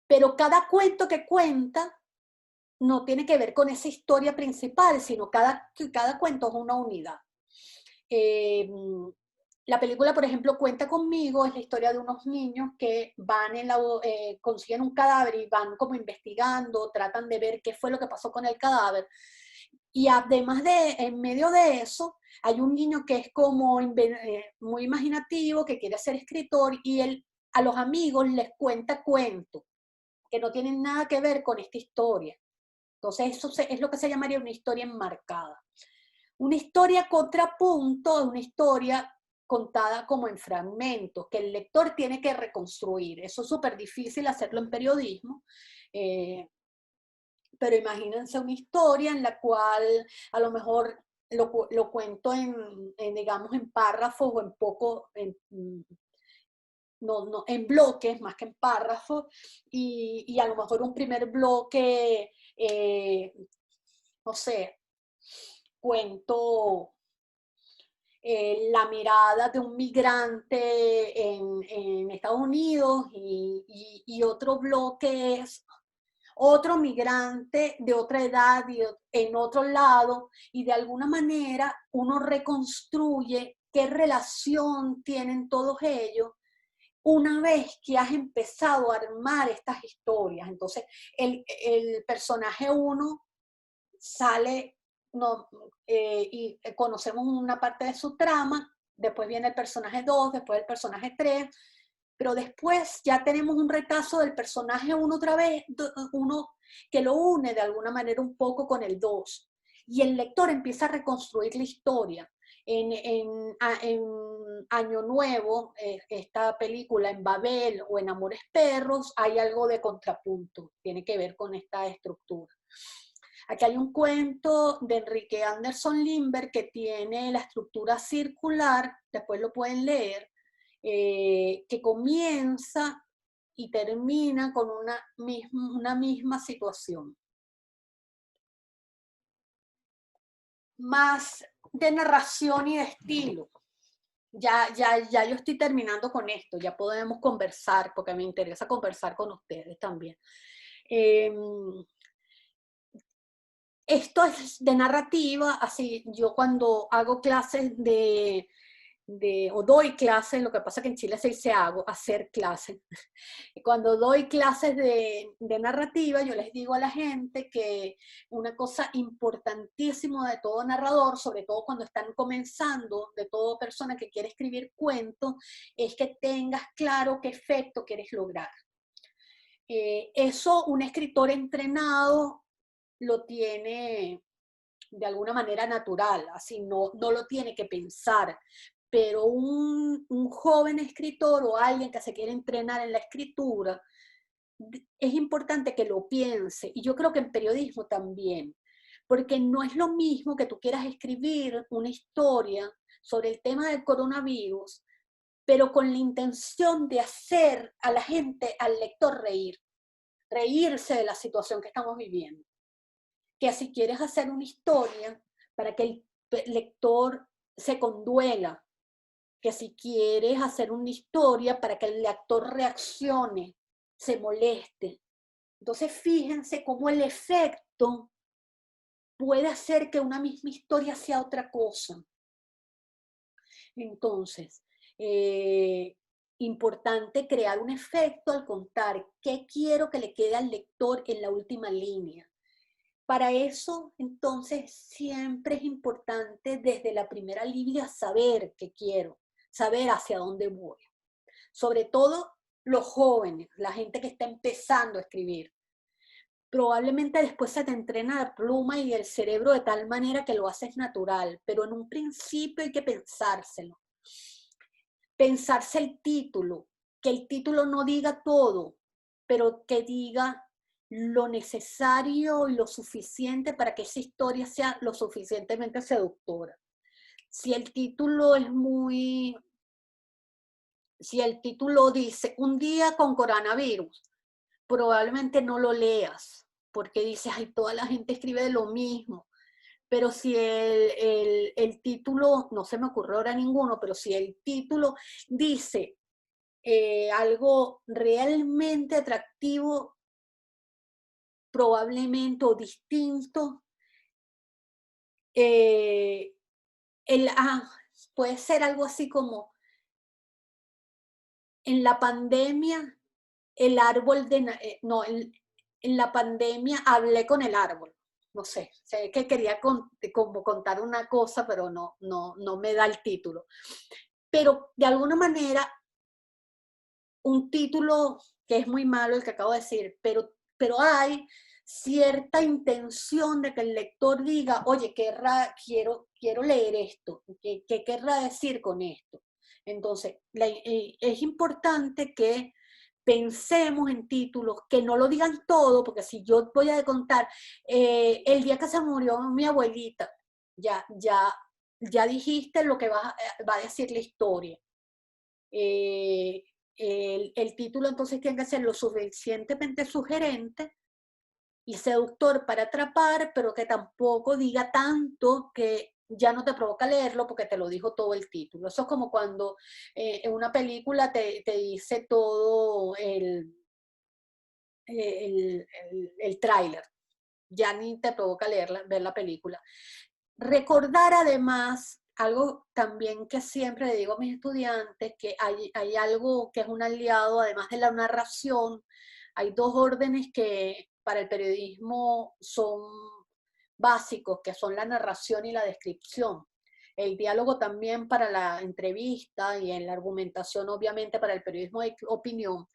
pero cada cuento que cuenta no tiene que ver con esa historia principal, sino cada cuento es una unidad. La película, por ejemplo, Cuenta conmigo, es la historia de unos niños que van consiguen un cadáver y van como investigando, tratan de ver qué fue lo que pasó con el cadáver. Y además en medio de eso, hay un niño que es como muy imaginativo, que quiere ser escritor, y él a los amigos les cuenta cuentos que no tienen nada que ver con esta historia. Entonces eso es lo que se llamaría una historia enmarcada. Una historia contrapunto es una historia contada como en fragmentos, que el lector tiene que reconstruir. Eso es súper difícil hacerlo en periodismo, pero imagínense una historia en la cual a lo mejor lo cuento digamos, en párrafos o en bloques más que en párrafos, y a lo mejor un primer bloque, no sé, cuento la mirada de un migrante en Estados Unidos, y otro bloque es otro migrante de otra edad y en otro lado, y de alguna manera uno reconstruye qué relación tienen todos ellos una vez que has empezado a armar estas historias. Entonces el personaje 1 sale, no, y conocemos una parte de su trama, después viene el personaje 2, después el personaje 3, pero después ya tenemos un retazo del personaje 1 otra vez, uno que lo une de alguna manera un poco con el 2, y el lector empieza a reconstruir la historia. En Año Nuevo, esta película, en Babel o en Amores Perros, hay algo de contrapunto, tiene que ver con esta estructura. Aquí hay un cuento de Enrique Anderson Lindbergh que tiene la estructura circular, después lo pueden leer, que comienza y termina con una misma situación. Más de narración y de estilo. Ya yo estoy terminando con esto, ya podemos conversar, porque me interesa conversar con ustedes también. Esto es de narrativa, así yo cuando hago clases o doy clases, lo que pasa que en Chile se dice hacer clases. Cuando doy clases de narrativa, yo les digo a la gente que una cosa importantísima de todo narrador, sobre todo cuando están comenzando, de toda persona que quiere escribir cuentos, es que tengas claro qué efecto quieres lograr. Eso un escritor entrenado lo tiene de alguna manera natural, así no lo tiene que pensar, pero un joven escritor o alguien que se quiere entrenar en la escritura, es importante que lo piense, y yo creo que en periodismo también, porque no es lo mismo que tú quieras escribir una historia sobre el tema del coronavirus, pero con la intención de hacer a la gente, al lector reírse de la situación que estamos viviendo. Que si quieres hacer una historia para que el lector se conduela, que si quieres hacer una historia para que el lector reaccione, se moleste. Entonces fíjense cómo el efecto puede hacer que una misma historia sea otra cosa. Entonces, importante crear un efecto al contar qué quiero que le quede al lector en la última línea. Para eso, entonces, siempre es importante desde la primera línea saber qué quiero, saber hacia dónde voy. Sobre todo los jóvenes, la gente que está empezando a escribir. Probablemente después se te entrena la pluma y el cerebro de tal manera que lo haces natural, pero en un principio hay que pensárselo. Pensarse el título, que el título no diga todo, pero que diga lo necesario y lo suficiente para que esa historia sea lo suficientemente seductora. Si el título es muy... Si el título dice un día con coronavirus, probablemente no lo leas, porque dices, ay, toda la gente escribe de lo mismo. Pero si el título, no se me ocurre ahora ninguno, pero si el título dice algo realmente atractivo, probablemente o distinto, puede ser algo así como, en la pandemia, el árbol de... no, en la pandemia hablé con el árbol. No sé que quería como contar una cosa, pero no me da el título. Pero de alguna manera, un título que es muy malo el que acabo de decir, pero hay cierta intención de que el lector diga, oye, quiero leer esto, ¿qué querrá decir con esto? Entonces, es importante que pensemos en títulos, que no lo digan todo, porque si yo voy a contar el día que se murió mi abuelita, ya dijiste lo que va a decir la historia. El título entonces tiene que ser lo suficientemente sugerente y seductor para atrapar, pero que tampoco diga tanto que ya no te provoca leerlo porque te lo dijo todo el título. Eso es como cuando en una película te dice todo el tráiler, ya ni te provoca ver la película. Recordar además, algo también que siempre le digo a mis estudiantes, que hay algo que es un aliado, además de la narración, hay dos órdenes que para el periodismo son básicos, que son la narración y la descripción. El diálogo también para la entrevista y en la argumentación obviamente para el periodismo de opinión.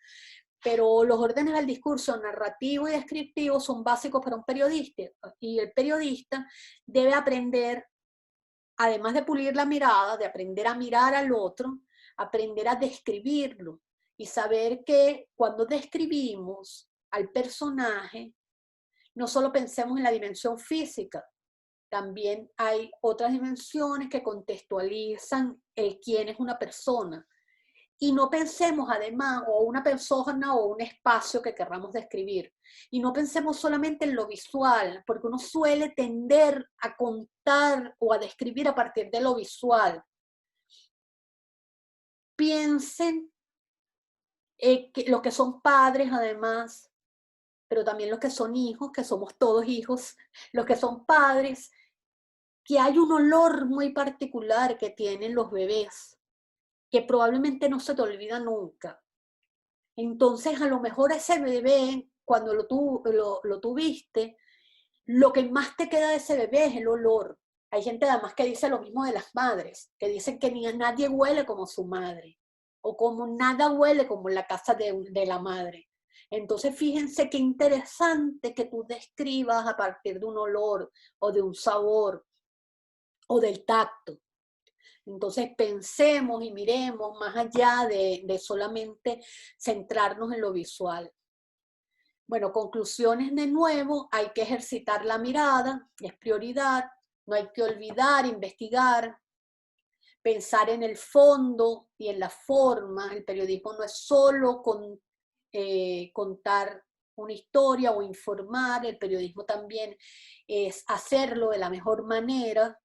Pero los órdenes del discurso narrativo y descriptivo son básicos para un periodista y el periodista debe aprender, además de pulir la mirada, de aprender a mirar al otro, aprender a describirlo y saber que cuando describimos al personaje, no solo pensemos en la dimensión física, también hay otras dimensiones que contextualizan el quién es una persona. Y no pensemos además, o una persona o un espacio que querramos describir. Y no pensemos solamente en lo visual, porque uno suele tender a contar o a describir a partir de lo visual. Piensen que los que son padres además, pero también los que son hijos, que somos todos hijos, los que son padres, que hay un olor muy particular que tienen los bebés, que probablemente no se te olvida nunca. Entonces, a lo mejor ese bebé, cuando lo tuviste, lo que más te queda de ese bebé es el olor. Hay gente además que dice lo mismo de las madres, que dicen que nadie huele como su madre, o como nada huele como la casa de la madre. Entonces, fíjense qué interesante que tú describas a partir de un olor, o de un sabor, o del tacto. Entonces pensemos y miremos más allá de solamente centrarnos en lo visual. Bueno, conclusiones de nuevo, hay que ejercitar la mirada, es prioridad, no hay que olvidar, investigar, pensar en el fondo y en la forma. El periodismo no es solo contar una historia o informar, el periodismo también es hacerlo de la mejor manera.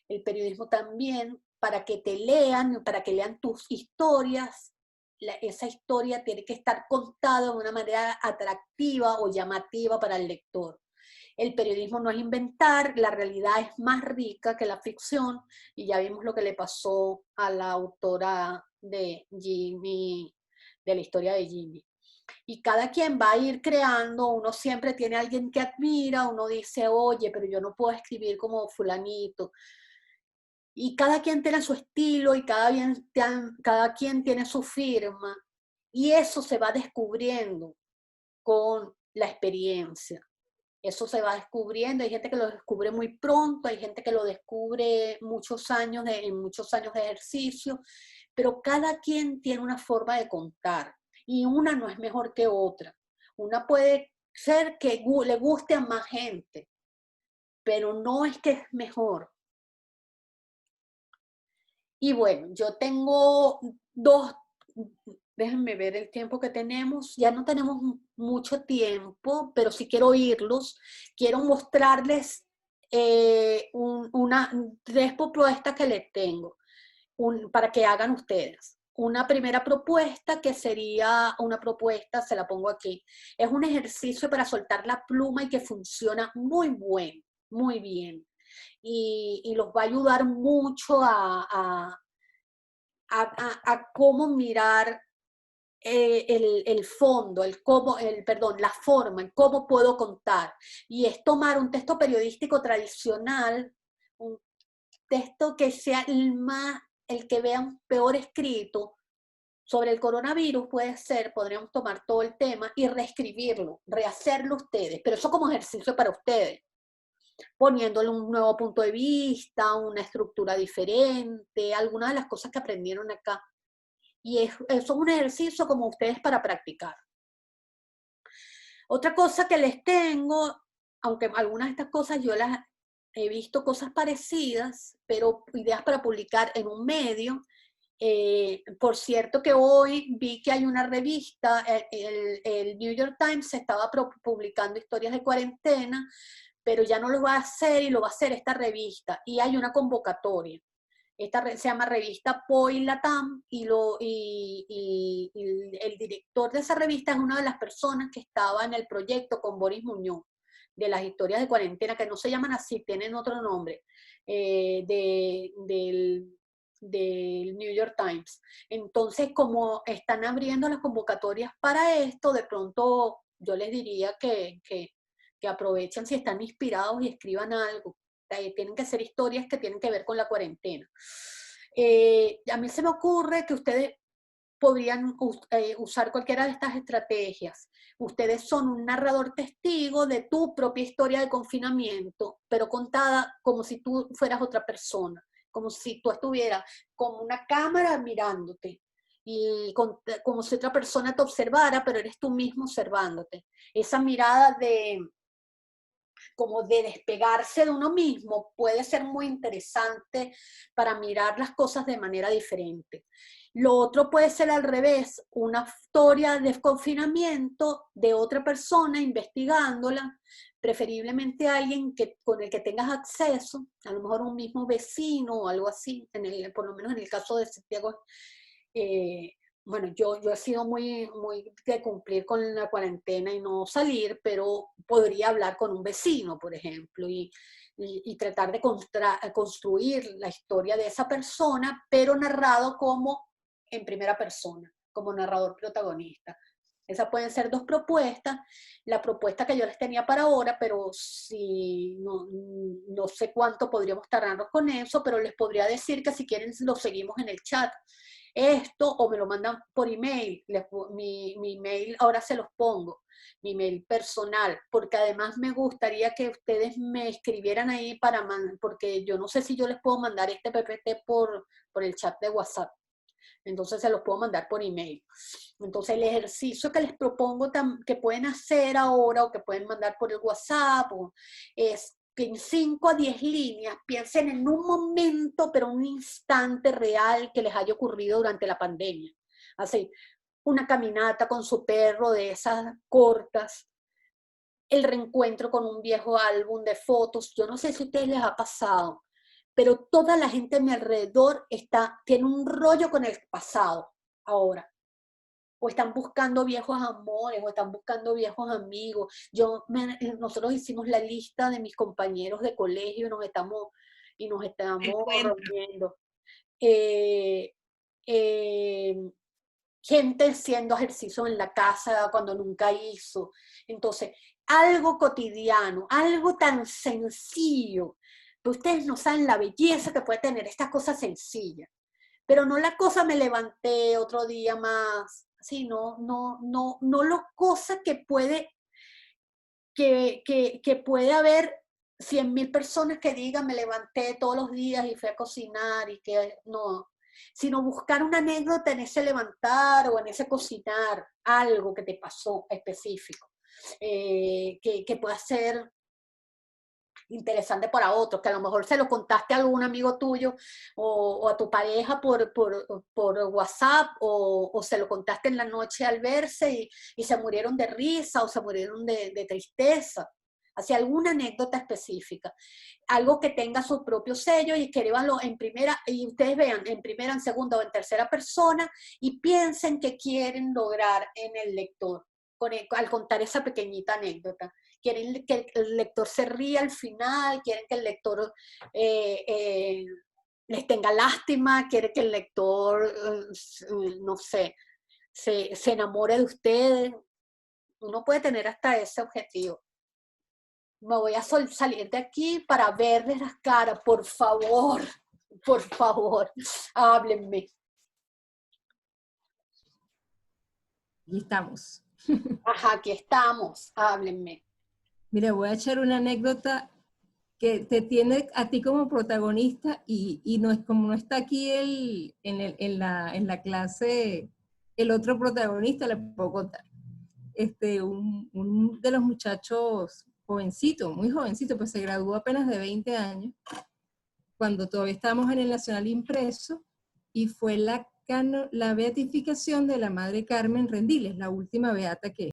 El periodismo también, para que te lean, para que lean tus historias, esa historia tiene que estar contada de una manera atractiva o llamativa para el lector. El periodismo no es inventar, la realidad es más rica que la ficción, y ya vimos lo que le pasó a la autora de Jimmy, de la historia de Jimmy. Y cada quien va a ir creando, uno siempre tiene a alguien que admira, uno dice, oye, pero yo no puedo escribir como fulanito. Y cada quien tiene su estilo y cada quien tiene su firma. Y eso se va descubriendo con la experiencia. Eso se va descubriendo. Hay gente que lo descubre muy pronto, hay gente que lo descubre en muchos años de ejercicio, pero cada quien tiene una forma de contar y una no es mejor que otra. Una puede ser que le guste a más gente, pero no es que es mejor. Y bueno, yo tengo dos, déjenme ver el tiempo que tenemos, ya no tenemos mucho tiempo, pero sí quiero oírlos, quiero mostrarles tres propuestas que les tengo para que hagan ustedes. Una primera propuesta que sería una propuesta, se la pongo aquí, es un ejercicio para soltar la pluma y que funciona muy bien. Y los va a ayudar mucho a cómo mirar el fondo, la forma, el cómo puedo contar. Y es tomar un texto periodístico tradicional, un texto que sea el que vean peor escrito, sobre el coronavirus puede ser, podríamos tomar todo el tema y reescribirlo, rehacerlo ustedes, pero eso como ejercicio para ustedes, poniéndole un nuevo punto de vista, una estructura diferente, algunas de las cosas que aprendieron acá. Y eso es un ejercicio como ustedes para practicar. Otra cosa que les tengo, aunque algunas de estas cosas yo las he visto cosas parecidas, pero ideas para publicar en un medio. Por cierto que hoy vi que hay una revista, el New York Times estaba publicando historias de cuarentena, pero ya no lo va a hacer y lo va a hacer esta revista. Y hay una convocatoria. Se llama Revista Poi Latam y el director de esa revista es una de las personas que estaba en el proyecto con Boris Muñoz, de las historias de cuarentena, que no se llaman así, tienen otro nombre, del New York Times. Entonces, como están abriendo las convocatorias para esto, de pronto yo les diría que aprovechen si están inspirados y escriban algo. Tienen que ser historias que tienen que ver con la cuarentena. A mí se me ocurre que ustedes podrían usar cualquiera de estas estrategias. Ustedes son un narrador testigo de tu propia historia de confinamiento, pero contada como si tú fueras otra persona, como si tú estuvieras con una cámara mirándote y como si otra persona te observara, pero eres tú mismo observándote. Esa mirada como de despegarse de uno mismo puede ser muy interesante para mirar las cosas de manera diferente. Lo otro puede ser al revés, una historia de confinamiento de otra persona investigándola, preferiblemente alguien con el que tengas acceso, a lo mejor un mismo vecino o algo así, por lo menos en el caso de Santiago. Bueno, yo he sido muy de cumplir con la cuarentena y no salir, pero podría hablar con un vecino, por ejemplo, y tratar de construir la historia de esa persona, pero narrado como en primera persona, como narrador protagonista. Esas pueden ser dos propuestas. La propuesta que yo les tenía para ahora, pero si no sé cuánto podríamos tardarnos con eso, pero les podría decir que si quieren lo seguimos en el chat. Esto o me lo mandan por email, mi email ahora se los pongo, mi email personal, porque además me gustaría que ustedes me escribieran ahí porque yo no sé si yo les puedo mandar este PPT por el chat de WhatsApp, entonces se los puedo mandar por email. Entonces el ejercicio que les propongo que pueden hacer ahora o que pueden mandar por el WhatsApp es que en 5 a 10 líneas piensen en un momento, pero un instante real que les haya ocurrido durante la pandemia. Así, una caminata con su perro de esas cortas, el reencuentro con un viejo álbum de fotos. Yo no sé si a ustedes les ha pasado, pero toda la gente a mi alrededor tiene un rollo con el pasado ahora. O están buscando viejos amores, o están buscando viejos amigos. Nosotros hicimos la lista de mis compañeros de colegio y nos estamos reuniendo. gente haciendo ejercicio en la casa cuando nunca hizo. Entonces, algo cotidiano, algo tan sencillo, que ustedes no saben la belleza que puede tener esta cosa sencilla. Pero no la cosa me levanté otro día más, así, no lo cosa que puede, que puede haber 100.000 personas que digan me levanté todos los días y fui a cocinar y que no, sino buscar una anécdota en ese levantar o en ese cocinar, algo que te pasó específico, que pueda ser interesante para otros, que a lo mejor se lo contaste a algún amigo tuyo o a tu pareja por WhatsApp o se lo contaste en la noche al verse y se murieron de risa o se murieron de tristeza. Hacia alguna anécdota específica, algo que tenga su propio sello y escríbanlo en primera, y ustedes vean en primera, en segunda o en tercera persona y piensen qué quieren lograr en el lector al contar esa pequeñita anécdota. Quieren que el lector se ría al final, quieren que el lector les tenga lástima, quieren que el lector, no sé, se enamore de ustedes. Uno puede tener hasta ese objetivo. Me voy a salir de aquí para verles las caras, por favor, háblenme. Y estamos. Ajá, aquí estamos, háblenme. Mira, voy a echar una anécdota que te tiene a ti como protagonista y no es como no está aquí en la clase el otro protagonista, le puedo contar. Un de los muchachos jovencito, muy jovencito, pues se graduó apenas de 20 años, cuando todavía estábamos en el Nacional Impreso, y fue la beatificación de la Madre Carmen Rendiles, la última beata que